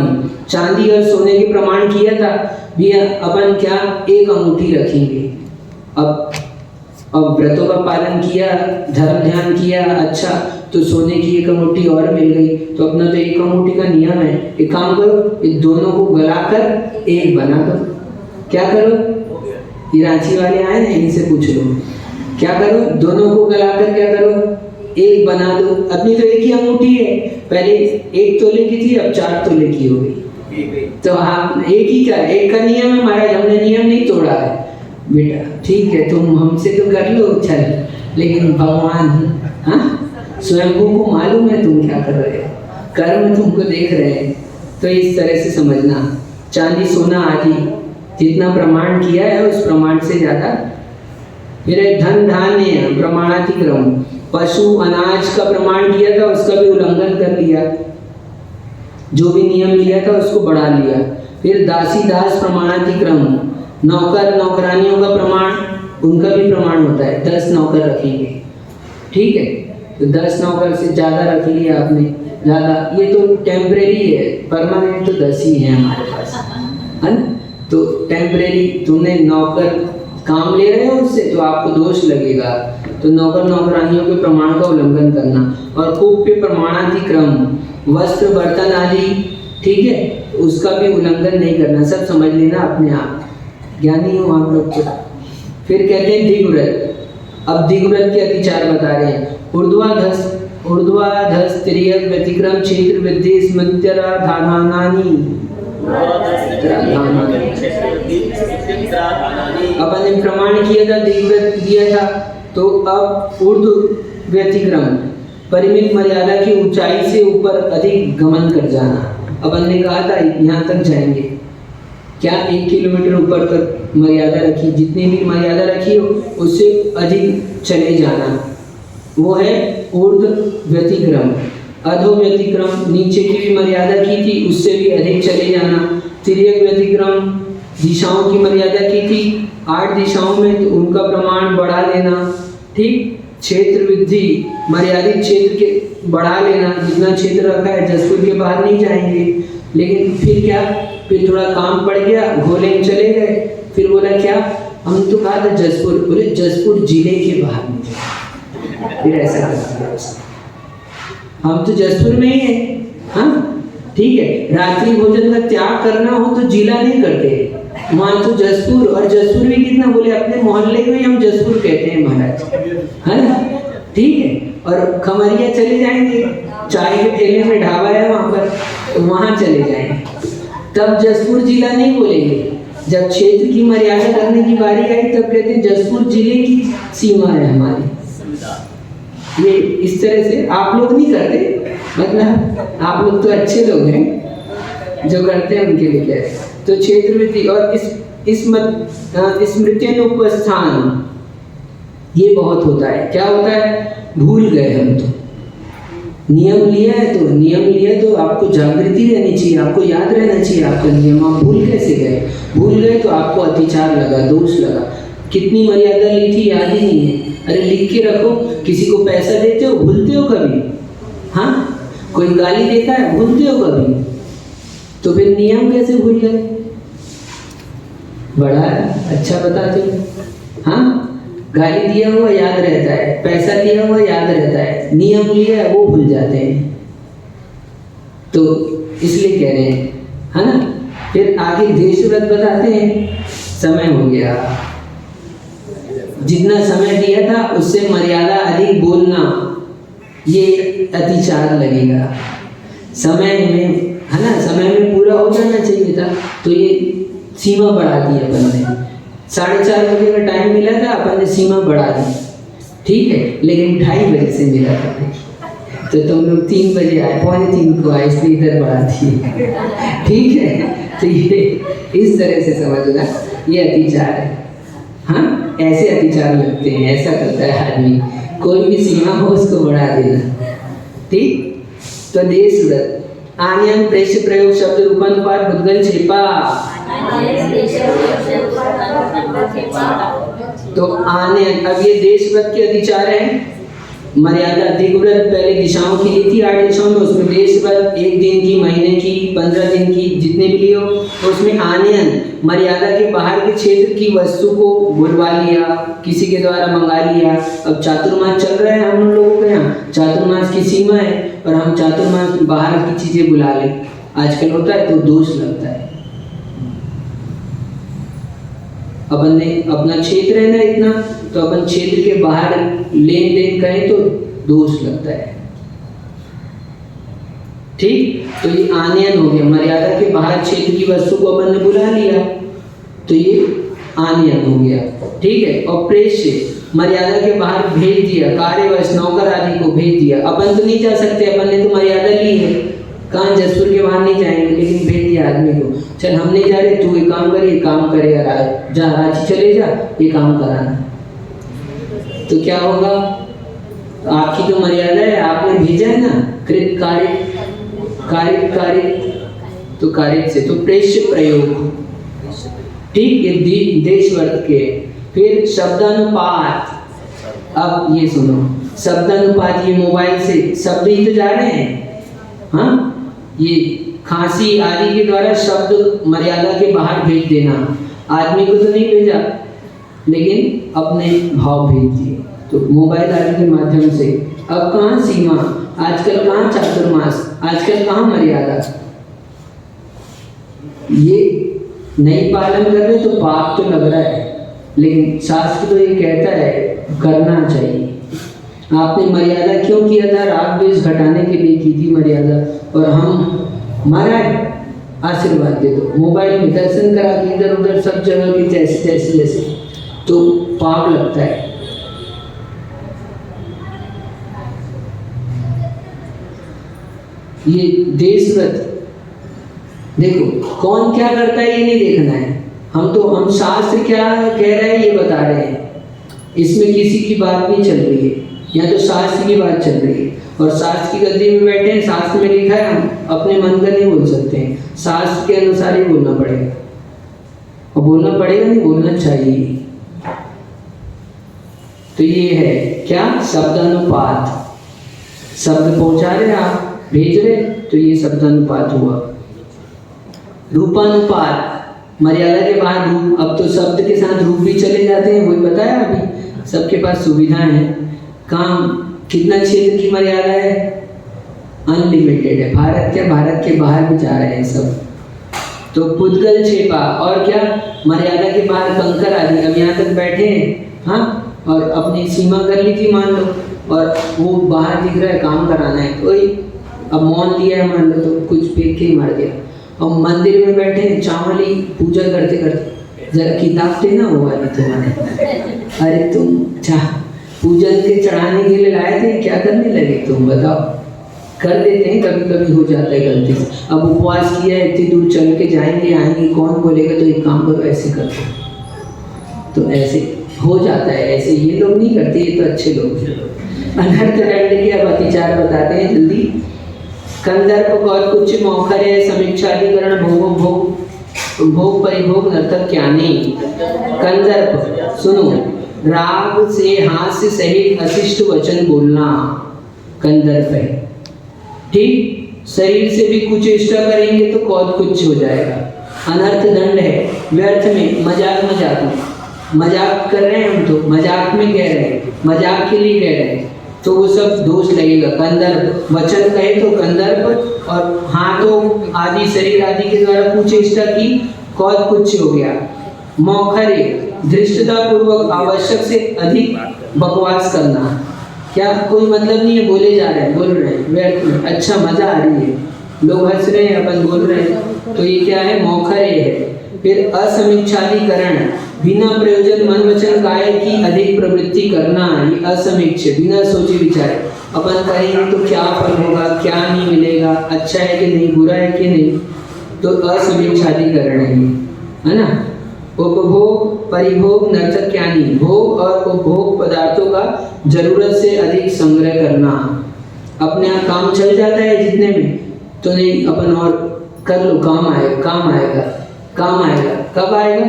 चांदी और सोने के प्रमाण किया था भी, अपन क्या एक अंगूठी रखेंगे। अब व्रतों का पालन किया, धर्म ध्यान किया, अच्छा तो सोने की एक अंगूठी और मिल गई, तो अपना तो एक अंगूठी का नियम है। एक काम करो, ये दोनों को गलाकर एक बना दो। क्या करो, ये रांची वाले आए ना, इनसे पूछ लो, क्या करो, दोनों को गलाकर क्या करो, एक बना दो। अपनी तो एक ही अंगूठी है, पहले 1 तोले की थी, अब 4 तोले की हो गई, तो आप एक ही का, एक का नियम है महाराज, हमने नियम नहीं तोड़ा है बेटा, ठीक है तुम हमसे तो कर लो चल, लेकिन भगवान, हाँ स्वयंभू को मालूम है तुम क्या कर रहे हो, कर्म तुमको देख रहे हैं। तो इस तरह से समझना, चांदी सोना आदि जितना प्रमाण किया है उस प्रमाण से ज्यादा। फिर धन धान्य प्रमाणातिक्रम, पशु अनाज का प्रमाण किया था उसका भी उल्लंघन कर लिया, जो भी नियम लिया था उसको बढ़ा लिया। फिर दासी दास प्रमाणातिक्रम, नौकर नौकरानियों का प्रमाण, उनका भी प्रमाण होता है, 10 नौकर रखेंगे, ठीक है, तो 10 नौकर से ज़्यादा रख लिया आपने, ज़्यादा, ये तो टेम्परेरी है, परमानेंट तो 10 ही है हमारे पास, है ना। तो टेम्परेरी तुमने नौकर काम ले रहे हो उससे तो आपको दोष लगेगा, तो नौकर नौकरानियों के प्रमाण का उल्लंघन करना। और कुप्य प्रमाणातिक्रम, वस्त्र बर्तन आदि, ठीक है, उसका भी उल्लंघन नहीं करना, सब समझ लेना अपने आप, ज्ञानी हो आप लोग। फिर कहते हैं दिग्व्रत, अब दिग्व्रत के अतिचार बता रहे हैं। ऊर्ध्वाधस तिर्यक व्यतिक्रम क्षेत्र वृद्धि स्मृत्यराधानानि, अपन ने प्रमाण किया था, दिग्व्रत दिया था, तो अब ऊर्ध्व व्यतिक्रम, परिमित मर्यादा की ऊंचाई से ऊपर अधिक गमन कर जाना। अपन ने कहा था यहाँ तक जाएंगे, क्या 1 किलोमीटर ऊपर तक मर्यादा रखी, जितनी भी मर्यादा रखी हो उससे अधिक चले जाना, वो है ऊर्ध्व व्यतिक्रम। अधो व्यतिक्रम, नीचे की भी मर्यादा की थी उससे भी अधिक चले जाना। तिर्यक व्यतिक्रम, दिशाओं की मर्यादा की थी 8 दिशाओं में, तो उनका प्रमाण बढ़ा लेना, ठीक। क्षेत्र वृद्धि, मर्यादित क्षेत्र के बढ़ा लेना, जितना क्षेत्र रखा है जसपुर के बाहर नहीं जाएंगे। लेकिन फिर क्या, फिर थोड़ा काम पड़ गया, घोले में चले गए, फिर बोला क्या, हम तो कहा था जसपुर, बोले जसपुर जिले के बाहर नहीं जाए, फिर ऐसा कर दिया, हम तो जसपुर में ही है, हाँ ठीक है। रात्रि भोजन का त्याग करना हो तो जिला नहीं करते, वहाँ तो जसपुर, और जसपुर भी कितना, बोले अपने मोहल्ले को ही हम जसपुर कहते हैं महाराज, है ना, ठीक है। और खमरिया चले जाएंगे, चाय के ठेले में ढाबा है वहाँ पर, तो वहाँ चले जाएंगे, तब जसपुर जिला नहीं बोलेंगे। जब क्षेत्र की मर्यादा करने की बारी आई तब कहते हैं जसपुर जिले की सीमा है हमारी। ये इस तरह से आप लोग नहीं करते, मतलब आप लोग तो अच्छे लोग हैं जो करते हैं, उनके लिए क्या है। तो क्षेत्र वृद्धि और स्मृत्यनुपस्थान, ये बहुत होता है। क्या होता है, भूल गए हम, तो नियम लिया है तो नियम लिया तो आपको जागृति रहनी चाहिए, आपको याद रहना चाहिए आपका नियम, आप भूल कैसे गए, भूल गए तो आपको अतिचार लगा, दोष लगा। कितनी मर्यादा ली थी याद ही नहीं है, अरे लिख के रखो। किसी को पैसा देते हो, भूलते हो कभी, हाँ कोई गाली देता है, भूलते हो कभी, तो फिर नियम कैसे भूल गए, बड़ा अच्छा बताते हो, हाँ गाली दिया हुआ याद रहता है, पैसा दिया हुआ याद रहता है, नियम लिया है वो भूल जाते हैं, तो इसलिए कह रहे हैं, है ना। फिर आगे देश व्रत बताते हैं, समय हो गया, जितना समय दिया था उससे मर्यादा अधिक बोलना, ये अतिचार लगेगा। समय में, है ना, समय में पूरा हो जाना चाहिए था, तो ये सीमा बढ़ा दी अपन ने। 4:30 बजे का टाइम मिला था, अपन ने सीमा बढ़ा दी, ठीक है, लेकिन 2:30 बजे से मिला था, तो तुम लोग 3 बजे आए, 2:45 को आए, इसलिए इधर बढ़ा दिए। ठीक है, तो ये इस तरह से समझना, ये अतिचार है। हाँ, ऐसे अतिचार लगते हैं, ऐसा करता है आदमी, कोई भी सीमा हो उसको बढ़ा देना। ठीक, तो देश व्रत आनियन प्रेष्य प्रयोग शब्द रूपानुपात भूतगल छेपा। तो आनियन, अब ये देश व्रत के अतिचार है। मर्यादा दिग्व्रत पहले दिशाओं की ली थी 8 दिशाओं में, उसमें देश व्रत 1 दिन की, महीने की, 15 दिन की, जितने भी लियो, तो उसमें आनयन मर्यादा के बाहर के क्षेत्र की वस्तु को बुलवा लिया, किसी के द्वारा मंगा लिया। अब चातुर्मास चल रहा है हम लोगों के यहाँ, चातुर्मास की सीमा है और हम चातुर्मास बाहर की चीजें बुला लें, आजकल होता है, तो दोष लगता है। अपन ने अपना क्षेत्र है ना इतना, तो अपन क्षेत्र के बाहर लेन देन करें तो दोष लगता है। ठीक, तो ये आनयन हो गया, मर्यादा के बाहर क्षेत्र की वस्तु को अपन ने बुला लिया, तो ये आनयन हो गया। ठीक है, और प्रेष्य मर्यादा के बाहर भेज दिया, कार्यवश नौकर आदि को भेज दिया। अपन तो नहीं जा सकते, अपन ने तो मर्यादा ली है, कहाँ जसपुर के बाहर नहीं जाएंगे, लेकिन भेज दिया आदमी को, चल हम नहीं जा रहे, तू ये काम कर, ये काम करे, जा रांची चले जा, ये काम कराना। तो क्या होगा, आपकी तो मर्यादा है, आपने भेजा है ना, कृत कार्य तो कार्य से, तो प्रेष्य प्रयोग। ठीक, ये देश वर्त के। फिर शब्दानुपात, अब ये सुनो, शब्दानुपात, ये मोबाइल से शब्द ही तो जा रहे हैं। हाँ, ये खांसी आदि के द्वारा शब्द मर्यादा के बाहर भेज देना, आदमी को तो नहीं भेजा, लेकिन अपने भाव भेज दिए, तो मोबाइल आदि के माध्यम से। अब कहाँ सीमा, आजकल कहाँ चातुर्मास, आजकल कहाँ मर्यादा, ये नहीं पालन कर रहे तो पाप तो लग रहा है, लेकिन शास्त्र तो ये कहता है करना चाहिए। आपने मर्यादा क्यों किया था, राग द्वेष घटाने के लिए की थी मर्यादा, और हम महाराज आशीर्वाद दे दो, मोबाइल में दर्शन करा के इधर उधर सब जगह की जैसे तो पाप लगता है। ये देश व्रत देखो, कौन क्या करता है ये नहीं देखना है, हम शास्त्र क्या कह रहे हैं ये बता रहे हैं, इसमें किसी की बात नहीं चल रही है, यहाँ तो शास्त्र की बात चल रही है। और शास्त्र की गद्दी में बैठे हैं, शास्त्र में लिखा है, हम अपने मन का नहीं बोल सकते हैं, शास्त्र के अनुसार ही बोलना पड़ेगा, और बोलना पड़ेगा नहीं, बोलना चाहिए। तो ये है क्या, शब्दानुपात, शब्द पहुंचा रहे आप, भेज रहे, तो ये शब्दानुपात हुआ। रूपानुपात, मर्यादा के बाहर रूप, अब तो शब्द के साथ रूप भी चले जाते हैं, वही बताया अभी, सबके पास सुविधाएं हैं। काम कितना क्षेत्र की मर्यादा है, अनलिमिटेड है, भारत के बाहर भी जा रहे हैं सब, तो पुद्गल छेपा, और क्या, मर्यादा के बाहर कंकर आदि, अब यहाँ तक बैठे हैं, हाँ, और अपनी सीमा कर ली थी मान लो, और वो बाहर दिख रहा है, काम कराना है, कोई अब मौन लिया है मान लो, तो कुछ फेंक के ही मार दिया, और मंदिर में बैठे हैं, चावली पूजा करते करते, जरा किताब थे ना वो वाली तुम्हारे, अरे तुम पूजन के चढ़ाने के लिए लाए थे, क्या करने लगे तुम बताओ, कर देते हैं, कभी कभी हो जाता है गलती से। अब उपवास किया है, इतनी दूर चल के जाएंगे आएंगे, कौन बोलेगा, तो एक काम करो ऐसे कर दो, तो ऐसे हो जाता है, ऐसे ये लोग नहीं करते, ये तो अच्छे लोग हैं। अनर्थ दंड के अब अतिचार बताते हैं जल्दी। कंदर्प और कुछ मौखर है, समीक्षाधिकरण, भोग परिभोग नर्तक क्या नहीं। कंदर्प सुनो, राग से हास्य सहित अशिष्ट वचन बोलना कंदर्प है। ठीक, शरीर से भी कुछ चेष्टा करेंगे तो कौन कुछ हो जाएगा। अनर्थ दंड है, व्यर्थ में, मजाक कर रहे हैं हम, तो मजाक में कह रहे हैं, मजाक के लिए कह रहे हैं, तो वो सब दोष लगेगा। कंदर्प, वचन कहे तो कंदर्प, और हाथों आदि शरीर आदि के द्वारा कुछ चेष्टा की, कौन कुछ हो गया। मौखरे, धृष्टता पूर्वक आवश्यक से अधिक बकवास करना, क्या कोई मतलब नहीं है, बोले जा रहे हैं, बोल रहे हैं व्यर्थ में, अच्छा मजा आ रही है, लोग हंस रहे हैं, अपन बोल रहे हैं, तो ये क्या है, मौखरे है। फिर असमीक्षाधिकरण, बिना प्रयोजन मन वचन काया की अधिक प्रवृत्ति करना, ये असमीक्ष, बिना सोचे विचारे अपन करेंगे तो क्या फल होगा, क्या नहीं मिलेगा, अच्छा है कि नहीं, बुरा है कि नहीं, तो असमीक्षाधिकरण है ना। उपभोग परिभोग नर्तक्यानि, भोग और उपभोग पदार्थों का जरूरत से अधिक संग्रह करना, अपने आप काम चल जाता है जितने में तो नहीं अपन और कर लो, काम आएगा काम आएगा काम आएगा, कब आएगा,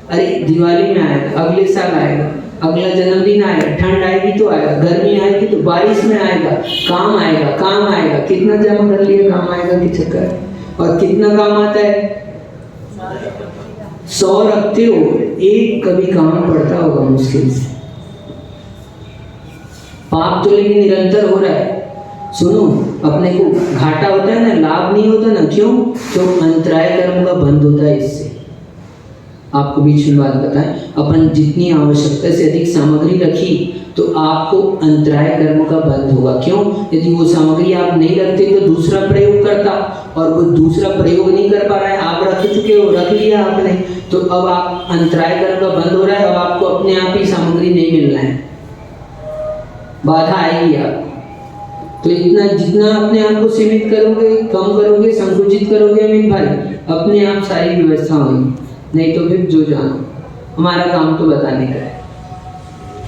अरे दिवाली में आएगा, अगले साल आएगा, अगला जन्मदिन आएगा, ठंड आएगी तो आएगा, गर्मी आएगी तो बारिश में आएगा, काम आएगा काम आएगा, कितना जमा कर लिया काम आएगा की चक्कर, और कितना काम आता है 100 रखते हो, एक कभी काम पड़ता होगा मुश्किल से, पाप तो लेकिन निरंतर हो रहा है। सुनो, अपने को घाटा होता है ना, लाभ नहीं होता ना, क्यों? तो अंतराय कर्म का बंद होता है इससे। आपको बीच में बात बताएं, अपन जितनी आवश्यकता से अधिक सामग्री रखी तो आपको अंतराय कर्म का बंद होगा, क्यों? यदि वो सामग्री आप नहीं रखते तो दूसरा प्रयोग करता, और वो दूसरा प्रयोग नहीं कर पा रहा है, आप रख चुके हो, रख लिया आपने, तो अब आप अंतराय कर्म का बंद हो रहा है, अब आपको अपने आप ही सामग्री नहीं मिलना है, बाधा आएगी आप। तो इतना जितना अपने आप को सीमित करोगे, कम करोगे, संकुचित करोगे अमित भाई, अपने आप सारी व्यवस्था होगी, नहीं तो फिर जो जानो, हमारा काम तो बताने का है,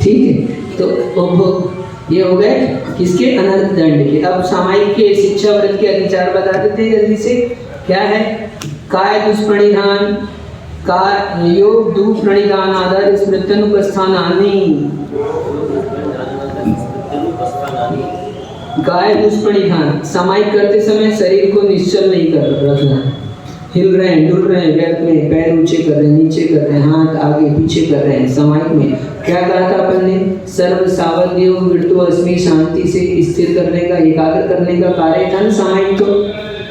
ठीक है। तो ये हो गए किसके, अनर्थ दंड के। अब सामायिक के शिक्षा व्रत के अधिचार बता देते हैं जल्दी से, क्या है? काय दुष्प्रणिधान, काय योग दुप्रणिधान आधार स्मृत्यनुपस्थानानि, गाय दुष्प्रणिधान, सामायिक करते समय शरीर को निश्चल नहीं कर रखना, हिल रहे हैं, डुल रहे हैं, व्यर्थ में पैर ऊंचे कर रहे हैं, नीचे कर रहे हैं, हाथ आगे पीछे कर रहे हैं। सामायिक में क्या कहा था अपन ने? सर्व सावध्य वृत्तो अस्मि, शांति से स्थिर करने का, एकाग्र करने का कार्य था ना सामायिक,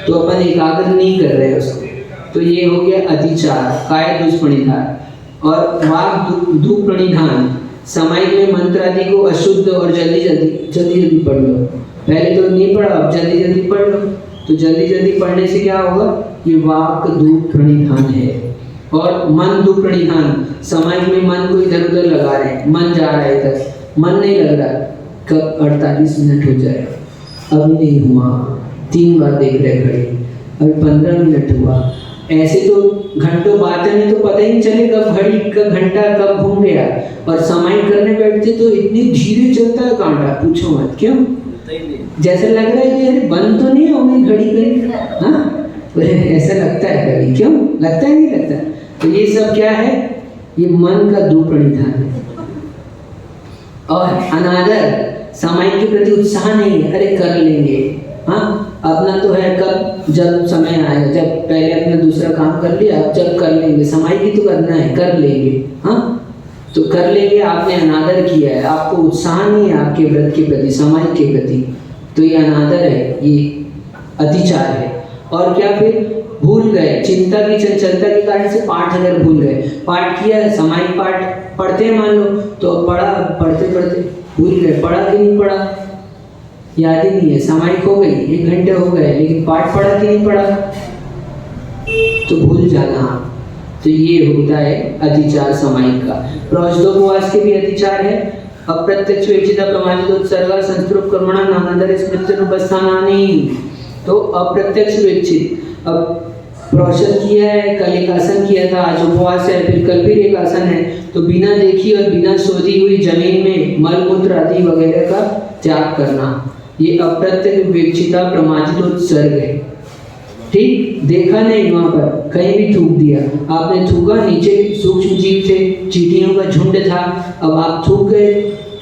तो अपन एकाग्र नहीं कर रहे हैं उसको, तो ये हो गया अतिचार, काय दुष्प्रणिधान। और वाक दुप्रणिधान, सामायिक में मंत्र आदि को अशुद्ध और जल्दी पढ़ लो, पहले तो नहीं पढ़ा, अब जल्दी पढ़ लो, तो जल्दी पढ़ने से क्या होगा? ये वाक दुप्रणिधान है। और मन दुप्रणिधान, सामायिक में मन को इधर उधर लगा रहे हैं, मन जा रहा है इधर, मन नहीं लग रहा, कब 48 मिनट हो जाए, अभी नहीं हुआ, 3 बार देख रहे घड़ी, अभी 15 मिनट हुआ, ऐसे तो घंटों बातें में तो पता ही नहीं चले कब घड़ी का घंटा कब घूम गया। और सामायिक करने बैठते तो इतनी धीरे चलता है कांटा, पूछो मत, क्यों? जैसे लग रहा है कि अरे बंद तो नहीं हो गई घड़ी कहीं, हाँ ऐसा लगता है कभी, क्यों लगता है? नहीं लगता। तो ये सब क्या है? ये मन का दुप्रणिधान है। और अनादर, सामायिक के प्रति उत्साह नहीं है, अरे कर लेंगे, हाँ अपना तो है, कब जब समय आएगा, जब पहले अपना दूसरा काम कर लिया, अब जब कर लेंगे, सामायिक ही तो करना है, कर लेंगे, हाँ तो कर लेंगे। आपने अनादर किया है, आपको उत्साह नहीं है आपके व्रत के प्रति, सामायिक के प्रति, तो ये अनादर है, ये अतिचार है। और क्या फिर? भूल गए, चिंता की चंचलता के कारण से पाठ अगर भूल गए, पाठ किया, सामायिक पाठ पढ़ते हैं मान लो, तो पढ़ा, पढ़ते भूल गए, पढ़ा कि नहीं पढ़ा, याद ही नहीं है, सामायिक हो गई, 1 घंटे हो गए, लेकिन पाठ पढ़ा कि नहीं पढ़ा, तो भूल जाना। तो ये होता है अतिचार सामायिक का। प्रौषधोपवास के भी अतिचार है। अप्रत्यक्ष वेचिता प्रमाणित उत्सर्ग संस्कृत कर्मणा नानादर स्मृत्यनुपस्थानानि, तो अप्रत्यक्ष वेचित, अब प्रोषण किया है, कल एक आसन किया था, आज उपवास है, फिर कल फिर एक आसन है, तो बिना देखी और बिना सोधी हुई जमीन में मल मूत्र आदि वगैरह का त्याग करना, ये अप्रत्यक्ष वेक्षिता प्रमाणित उत्सर्ग है। ठीक, देखा नहीं वहां पर, कहीं भी थूक दिया, आपने थूका, नीचे सूक्ष्म जीव थे, चींटियों का झुंड था, अब आप थूक गए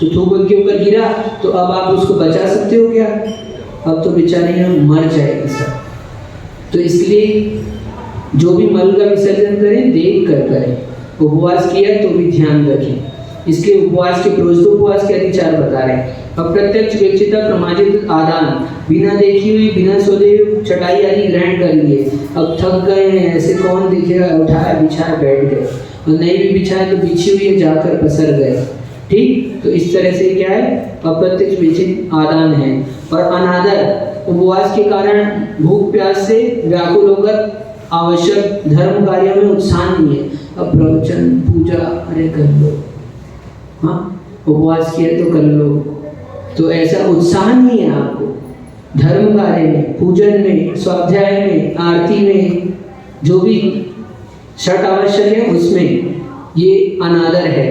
तो थूक उनके ऊपर गिरा, तो अब आप उसको बचा सकते हो क्या? अब तो बेचारे मर जाएगी सब। तो इसलिए जो भी मल का विसर्जन करें देख कर करें, उपवास किया तो भी ध्यान रखें। इसलिए उपवास के प्रोषधोपवास के अधिचार बता रहे हैं। अप्रत्यक्ष वेक्षिता प्रमाणित आदान, बिना देखी हुई बिना सोधे हुए चटाई आदि ग्रहण कर लिए, अब थक गए हैं, ऐसे कौन दिखेगा, उठाया बिछाया बैठ गए, और नहीं भी बिछाया तो बिछी हुई जाकर पसर गए। ठीक, तो इस तरह से क्या है? अप्रत्यक्ष वेक्षित आदान है। और अनादर, उपवास के कारण भूख प्यास से व्याकुल होकर आवश्यक धर्म कार्यों में उत्साह नहीं है। अब प्रवचन पूजा अरे कर लो, हाँ उपवास किया तो कर लो, तो ऐसा उत्साह नहीं है आपको धर्म कार्य में, पूजन में, स्वाध्याय में, आरती में, जो भी षट आवश्यक है उसमें, ये अनादर है,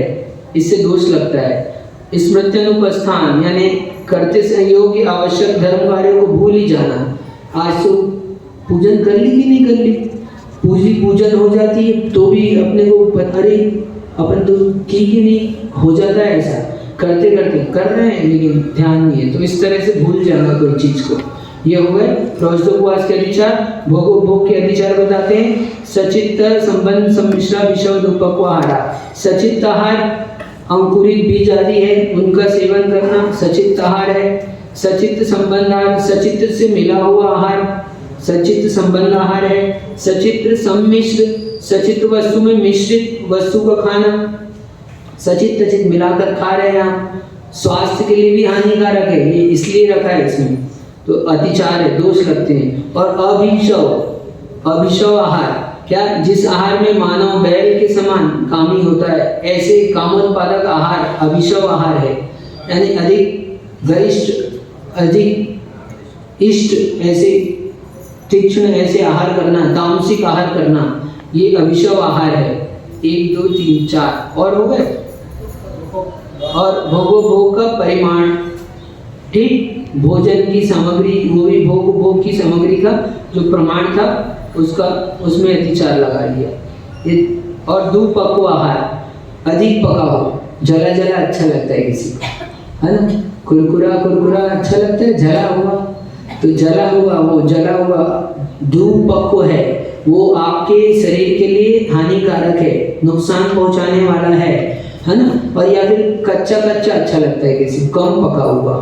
इससे दोष लगता है। स्मृत्यनुपस्थान यानी करते सहयोग की आवश्यक धर्म कार्यों को भूल ही जाना। आज तो पूजन कर ली कि नहीं कर ली, पूजन हो जाती है तो भी अपने को अरे अपन तो की नहीं हो जाता है, ऐसा करते करते कर रहे हैं लेकिन ध्यान नहीं है, तो इस तरह से भूल जाना कोई चीज को। ये हो गए प्रवचनोपवास के अधिचार। भोग के अधिचार बताते हैं। सचित्त संबंध सम्मिश्रा विषव उपक्वाहारा, सचित्त आहार अंकुरित बीज आदि है उनका सेवन करना सचित्त आहार है। सचित्त संबंध आहार, सचित्त से मिला हुआ आहार सचित्त संबंध आहार है। सचित्र सम्मिश्र, सचित्र वस्तु में मिश्रित वस्तु का खाना, सचित तचित मिलाकर खा रहे हैं आप, स्वास्थ्य के लिए भी हानिकारक है, ये इसलिए रखा है इसमें, तो अतिचार है, दोष लगते हैं। और अभिशव आहार, क्या जिस आहार में मानव बैल के समान कामी होता है, ऐसे कामोत्पादक आहार अभिशव आहार है, यानी अधिक गरिष्ठ अधिक इष्ट ऐसे तीक्ष्ण ऐसे आहार करना, तामसिक आहार करना, ये अभिशव आहार है। 1 2 3 4 और हो गए। और भोग का परिमाण, ठीक, भोजन की सामग्री, वो भी भोग की सामग्री का जो प्रमाण था उसका उसमें अतिचार लगा लिया। ये और दुपक्व आहार, अधिक पका हो, जला जला अच्छा लगता है किसी को, है ना, कुरकुरा अच्छा लगता है, जला हुआ, तो जला हुआ दुपक्व है, वो आपके शरीर के लिए हानिकारक है, नुकसान पहुंचाने वाला है ना। और या फिर कच्चा अच्छा लगता है किसी को, कम पका हुआ,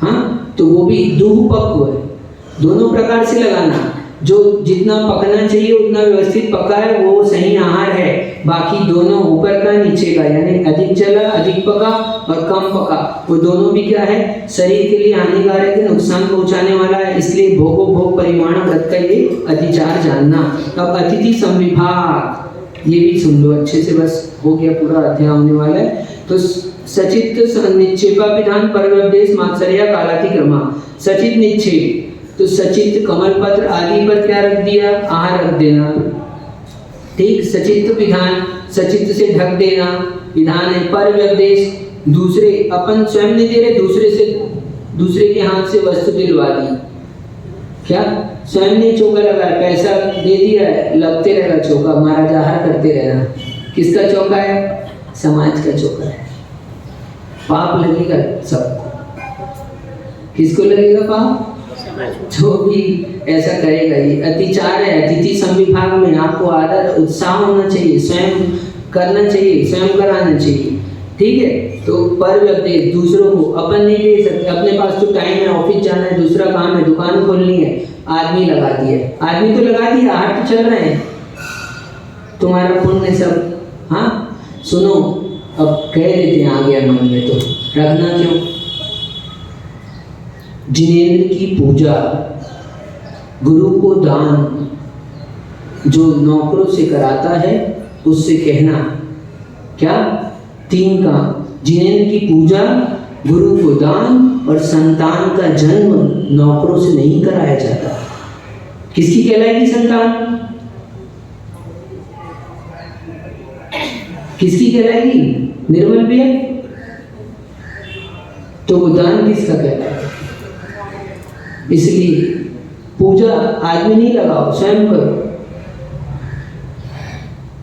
हाँ, तो वो भी दुपक्व है। दोनों प्रकार से लगाना, जो जितना पकना चाहिए उतना व्यवस्थित पका है वो सही आहार है, बाकी दोनों ऊपर का नीचे का, यानी अधिक जला अधिक पका और कम पका, वो दोनों भी क्या है, शरीर के लिए हानिकारक है, नुकसान पहुंचाने वाला है, इसलिए भोग परिमाण व्रत का ये अतिचार जानना। अब अतिथि संविभाग, ये भी सुन लो अच्छे से, बस हो गया पूरा अध्याय होने वाला है। तो सचित निक्षेपा विधान परव्यपदेश मात्सर्या कालातिक्रमा, सचित निक्षेप, तो सचित कमल पत्र आदि पर क्या रख दिया, आहार रख देना, ठीक। सचित विधान, सचित से ढक देना विधान है। परव्यपदेश, दूसरे अपन स्वयं नहीं दे रहे, दूसरे के हाथ से वस्तु दिलवा दी, क्या स्वयं ने चौका लगा, पैसा दे दिया है, लगते रहेगा चौका, महाराज आहार करते रहना। किसका चौका है, समाज का चौका है, पाप लगेगा सबको। किसको लगेगा पाप, जो भी ऐसा करेगा, ये अतिचार है। अतिथि संविभाग में आपको आदर उत्साह होना चाहिए, स्वयं करना चाहिए, स्वयं कराना चाहिए, ठीक है। तो परव्यपदेश, दूसरों को अपन नहीं दे सकते, अपने पास तो टाइम है, ऑफिस जाना है, दूसरा काम है, दुकान खोलनी है, आदमी लगा दिया, आदमी तो लगा दिया, आहार तो चल रहे हैं, तुम्हारा पुण्य सब, हाँ सुनो, अब कह देते हैं आ गया मन में, तो रखना क्यों। जिनेंद्र की पूजा, गुरु को दान, जो नौकरों से कराता है उससे कहना, क्या 3 काम, जिनेंद्र की पूजा, गुरु को दान और संतान का जन्म नौकरों से नहीं कराया जाता। किसकी कहलाएगी संतान, किसकी कहलाएगी, निर्मल भी है, तो वो दान किसका कहलाएगा। इसलिए पूजा आदमी नहीं लगाओ, स्वयं करो।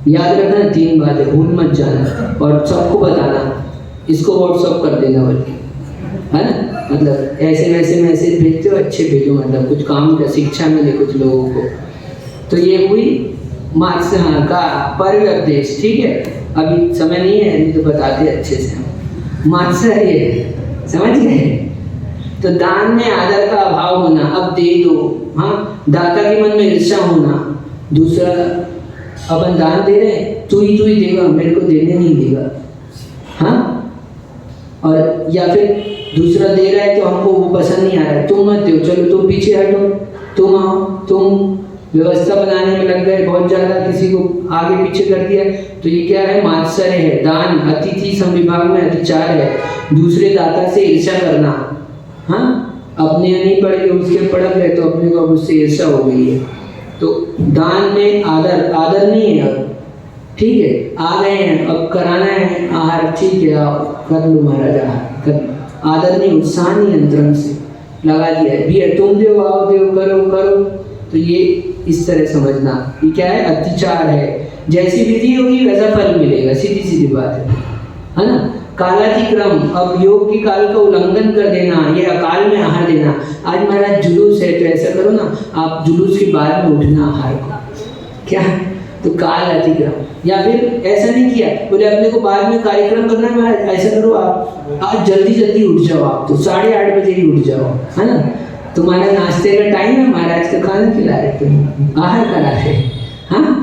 याद रखना 3 बातें, भूल मत जाना और सबको बताना, इसको व्हाट्सअप कर देना, बल्कि है ना, मतलब ऐसे वैसे मैसेज भेजते हो, अच्छे भेजो, मतलब कुछ काम का शिक्षा मिले कुछ लोगों को। तो ये हुई मार्क्स का परव्यपदेश, ठीक है। अभी समय नहीं है, नहीं तो बताते अच्छे से हम। मार्क्स है ये, समझ गए। तो दान में आदर का अभाव होना, अब दे दो, हाँ, दाता के मन में ईर्ष्या होना, दूसरा अपन दान दे रहे हैं, तू ही देगा, मेरे को देने नहीं देगा, हाँ, और या फिर दूसरा दे रहा है तो हमको वो पसंद नहीं आ रहा है, तुम मत दो, चलो तुम पीछे हटो, तुम आओ, तुम व्यवस्था बनाने में लग गए, बहुत ज़्यादा किसी को आगे पीछे कर दिया, तो ये क्या है? मात्सर्य है। दान अतिथि संविभाग में अतिचार है, दूसरे दाता से ईर्ष्या करना। हाँ, अपने नहीं पढ़ के उसके पढ़ गए तो अपने को अब उससे ईर्ष्या हो गई है। तो दान में आदर नहीं है। अब ठीक है, आ गए हैं, अब कराना है आहार, ठीक है आओ कर लो महाराज आहार, कर। आदर नहीं, उत्साह नहीं, अंतरंग से लगा दिया है भैया, तुम दो आओ दो करो। तो ये इस तरह समझना, ये क्या है? अत्याचार है। जैसी विधि होगी वैसा फल मिलेगा, सीधी सीधी बात है ना। कालातिक्रम, अब योग की काल का उल्लंघन कर देना, ये अकाल में आहार देना। आज महाराज जुलूस है तो ऐसा करो ना, आप जुलूस के बाद में उठना आहार को, क्या तो काल अतिक्रम। या फिर ऐसा नहीं किया, बोले अपने को बाद में कार्यक्रम करना है महाराज, ऐसा करो आप आज जल्दी उठ जाओ, आप तो 8:30 बजे ही उठ जाओ, है ना। तुम्हारा नाश्ते का टाइम है, महाराज का खाना खिला रहे, तुम आहार करा रहे। हाँ,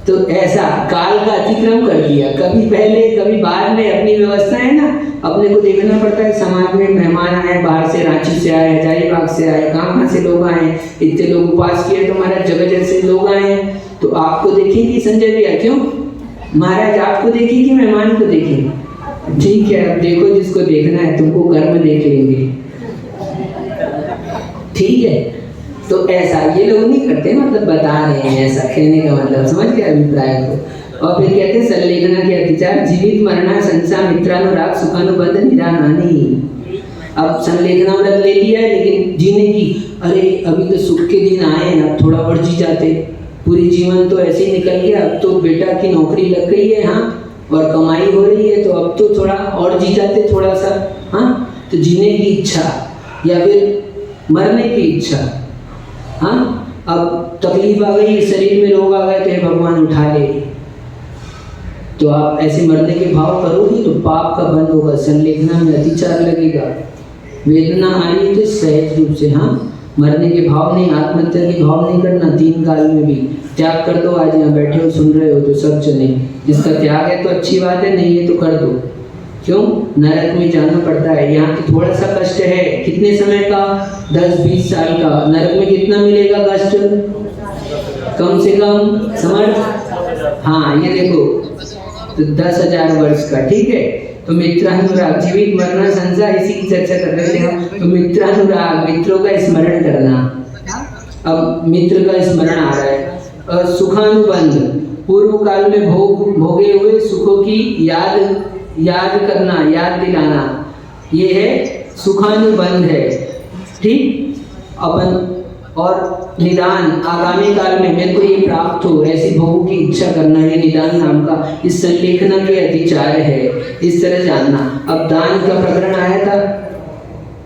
तो ऐसा काल का अतिक्रम कर दिया, कभी पहले कभी बाद में। अपनी व्यवस्था है ना, अपने को देखना पड़ता है। समाज में मेहमान आए, बाहर से, रांची से आए, हजारीबाग से आए, कहाँ से लोग आए, इतने लोग उपास किए तो महाराज जगह जैसे लोग आए, तो आपको देखेंगे संजय भैया, क्यों महाराज आपको देखेंगे, मेहमान को देखेंगे? ठीक है, अब देखो जिसको देखना है, तुमको घर में देख लेंगे, ठीक है। तो ऐसा ये लोग नहीं करते, मतलब बता रहे हैं ऐसा, कहने का मतलब समझ गया अभिप्राय को। और फिर कहते हैं संलेखना के अतिचार, जीवित मरना संसा मित्रानुराग सुखानुबंध निरानानी। अब संलेखना व्रत ले लिया है, लेकिन जीने की, अरे अभी तो सुख के दिन आए, अब थोड़ा और जी जाते, पूरी जीवन तो ऐसे ही निकल गया, अब तो बेटा की नौकरी लग गई है, हाँ, और कमाई हो रही है, तो अब तो थोड़ा और जी जाते थोड़ा सा, हाँ। तो जीने की इच्छा या फिर मरने की इच्छा, हाँ। अब तकलीफ आ गई, शरीर में रोग आ गए, तो हे भगवान उठा ले, तो आप ऐसे मरने के भाव करोगे तो पाप का बंद होगा, संलेखना में अतिचार लगेगा। वेदना आई तो सहज रूप से, हाँ, मरने के भाव नहीं, आत्महत्या के भाव नहीं करना। 3 काल में भी त्याग कर दो। आज यहाँ बैठे हो, सुन रहे हो तो सब चले, जिसका त्याग है तो अच्छी बात है, नहीं है तो कर दो। क्यों? नरक में जाना पड़ता है, यहाँ तो थोड़ा सा कष्ट है। कितने समय का? 10-20 साल का। नरक में कितना मिलेगा कष्ट? कम से कम समर्थ, हाँ ये देखो, तो 10,000 वर्ष का, ठीक है। तो मित्रानुराग, जीवित मरना संसा, इसी की चर्चा कर रहे थे हम। तो मित्रानुराग, मित्रों का स्मरण करना। अब मित्र का स्मरण आ रहा है। सुखानुबंध, पूर्व काल में भोगे हुए सुखों की याद करना, याद दिलाना, ये है सुखानुबंध है, ठीक। अपन और निदान, आगामी काल में मेरे को ये प्राप्त हो, ऐसी भोगों की इच्छा करना, ये निदान नाम का इस संलेखना के अतिचार है, इस तरह जानना। अब दान का प्रकरण आया था,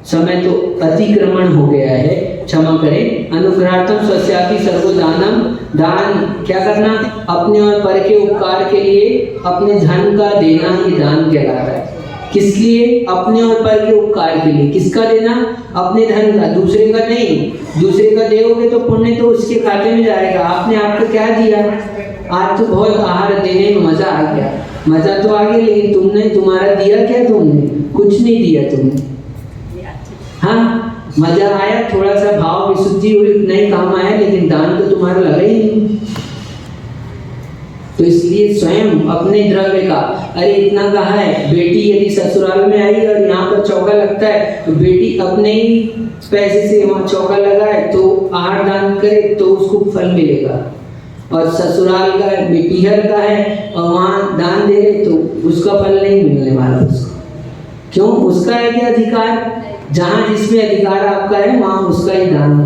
समय तो अतिक्रमण हो गया है, क्षमा करें। अनुग्रहार्थम स्वस्यापि सर्वदानम, दान क्या करना? अपने और पर के उपकार के लिए अपने धन का देना, ये दान कहलाता है। किस लिए? अपने और पर के उपकार के लिए। किसका देना? अपने धन का, दूसरे का नहीं। दूसरे का दोगे तो पुण्य तो उसके खाते में जाएगा, आपने आपको क्या दिया? आज तो बहुत आहार देने में मजा आ गया, मजा तो आ गया, लेकिन तुमने, तुम्हारा दिया क्या? तुमने कुछ नहीं दिया तुमने, हाँ। मजा आया, थोड़ा सा भाव विशुद्धि हुई, नहीं काम आया, लेकिन दान तो तुम्हारा लगा ही नहीं। तो इसलिए स्वयं अपने द्रव्य का, अरे इतना कहा है, बेटी यदि ससुराल में आई और यहाँ पर चौका लगता है, तो बेटी अपने ही पैसे से वहाँ चौका लगाए तो आहार दान करे तो उसको फल मिलेगा। और ससुराल का है, बेटीहर का है और वहाँ दान दे रहे तो उसका फल नहीं मिलने वाला उसको। क्यों? उसका है क्या अधिकार? जहाँ जिसमें अधिकार आपका है वहाँ उसका ही दान,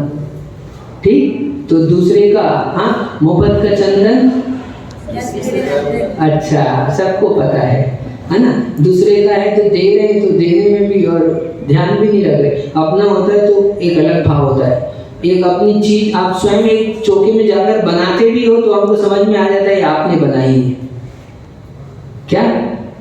ठीक। तो दूसरे का, हाँ, मोहब्बत का चंदन, अच्छा सबको पता है ना। दूसरे का है तो दे रहे हैं, तो देने में भी और ध्यान भी नहीं रख रहे। अपना होता है तो एक अलग भाव होता है। एक अपनी चीज आप स्वयं एक चौके में जाकर बनाते भी हो तो आपको समझ में आ जाता है आपने बनाई है। क्या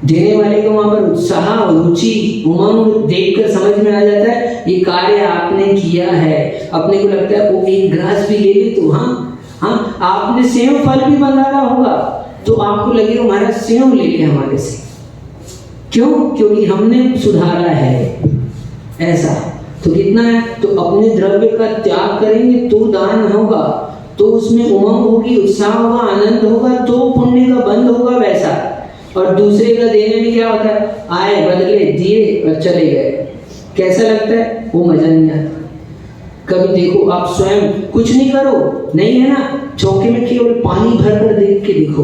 देने वाले को वहां पर उत्साह, रुचि, उमंग देखकर समझ में आ जाता है ये कार्य आपने किया है। अपने को लगता है वो एक ग्रास भी ले ले तो हाँ, आपने सेव फल भी बंधारा होगा तो आपको लगेगा हमारा सेव ले ले हमारे से। क्यों? क्योंकि हमने सुधारा है। ऐसा तो कितना है, तो अपने द्रव्य का त्याग करेंगे तो दान होगा। तो उसमें उमंग होगी, उत्साह होगा, आनंद होगा, तो पुण्य का बंध होगा वैसा। और दूसरे का देने में क्या होता है, आए बदले दिए और चले गए, कैसा लगता है, वो मजा नहीं आता। कभी देखो आप स्वयं कुछ नहीं करो, नहीं है ना, चौके में केवल पानी भर कर देख के देखो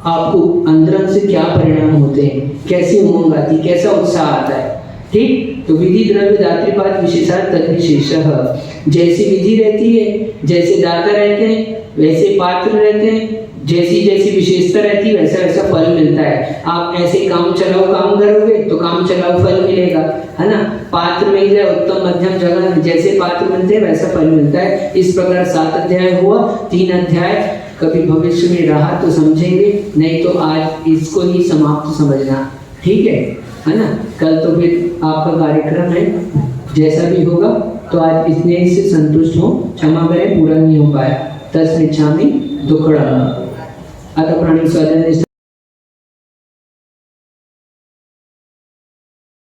आपको अंदर से क्या परिणाम होते हैं, कैसी उमंग आती, कैसा उत्साह आता है। ठीक, तो विधि द्रव्य दातृपाद विशेषात् तद विशेषः, जैसी विधि रहती है, जैसे दाता रहते हैं वैसे पात्र रहते हैं, जैसी जैसी विशेषता रहती है वैसा वैसा फल मिलता है। आप ऐसे काम चलाओ काम करोगे तो काम चलाओ फल मिलेगा, है ना। पात्र मिल जाए उत्तम मध्यम जगह, जैसे पात्र मिलते हैं वैसा फल मिलता है। इस प्रकार 7 अध्याय हुआ, 3 अध्याय कभी भविष्य में रहा तो समझेंगे, नहीं तो आज इसको ही समाप्त समझना, ठीक है ना। कल तो फिर आपका कार्यक्रम है, जैसा भी होगा। तो आज इतने ही से संतुष्ट हो, क्षमा करें पूरा नहीं हो पाया। तस्मिच्छामि दुक्कडम्। अतः प्राणी स्वाधीन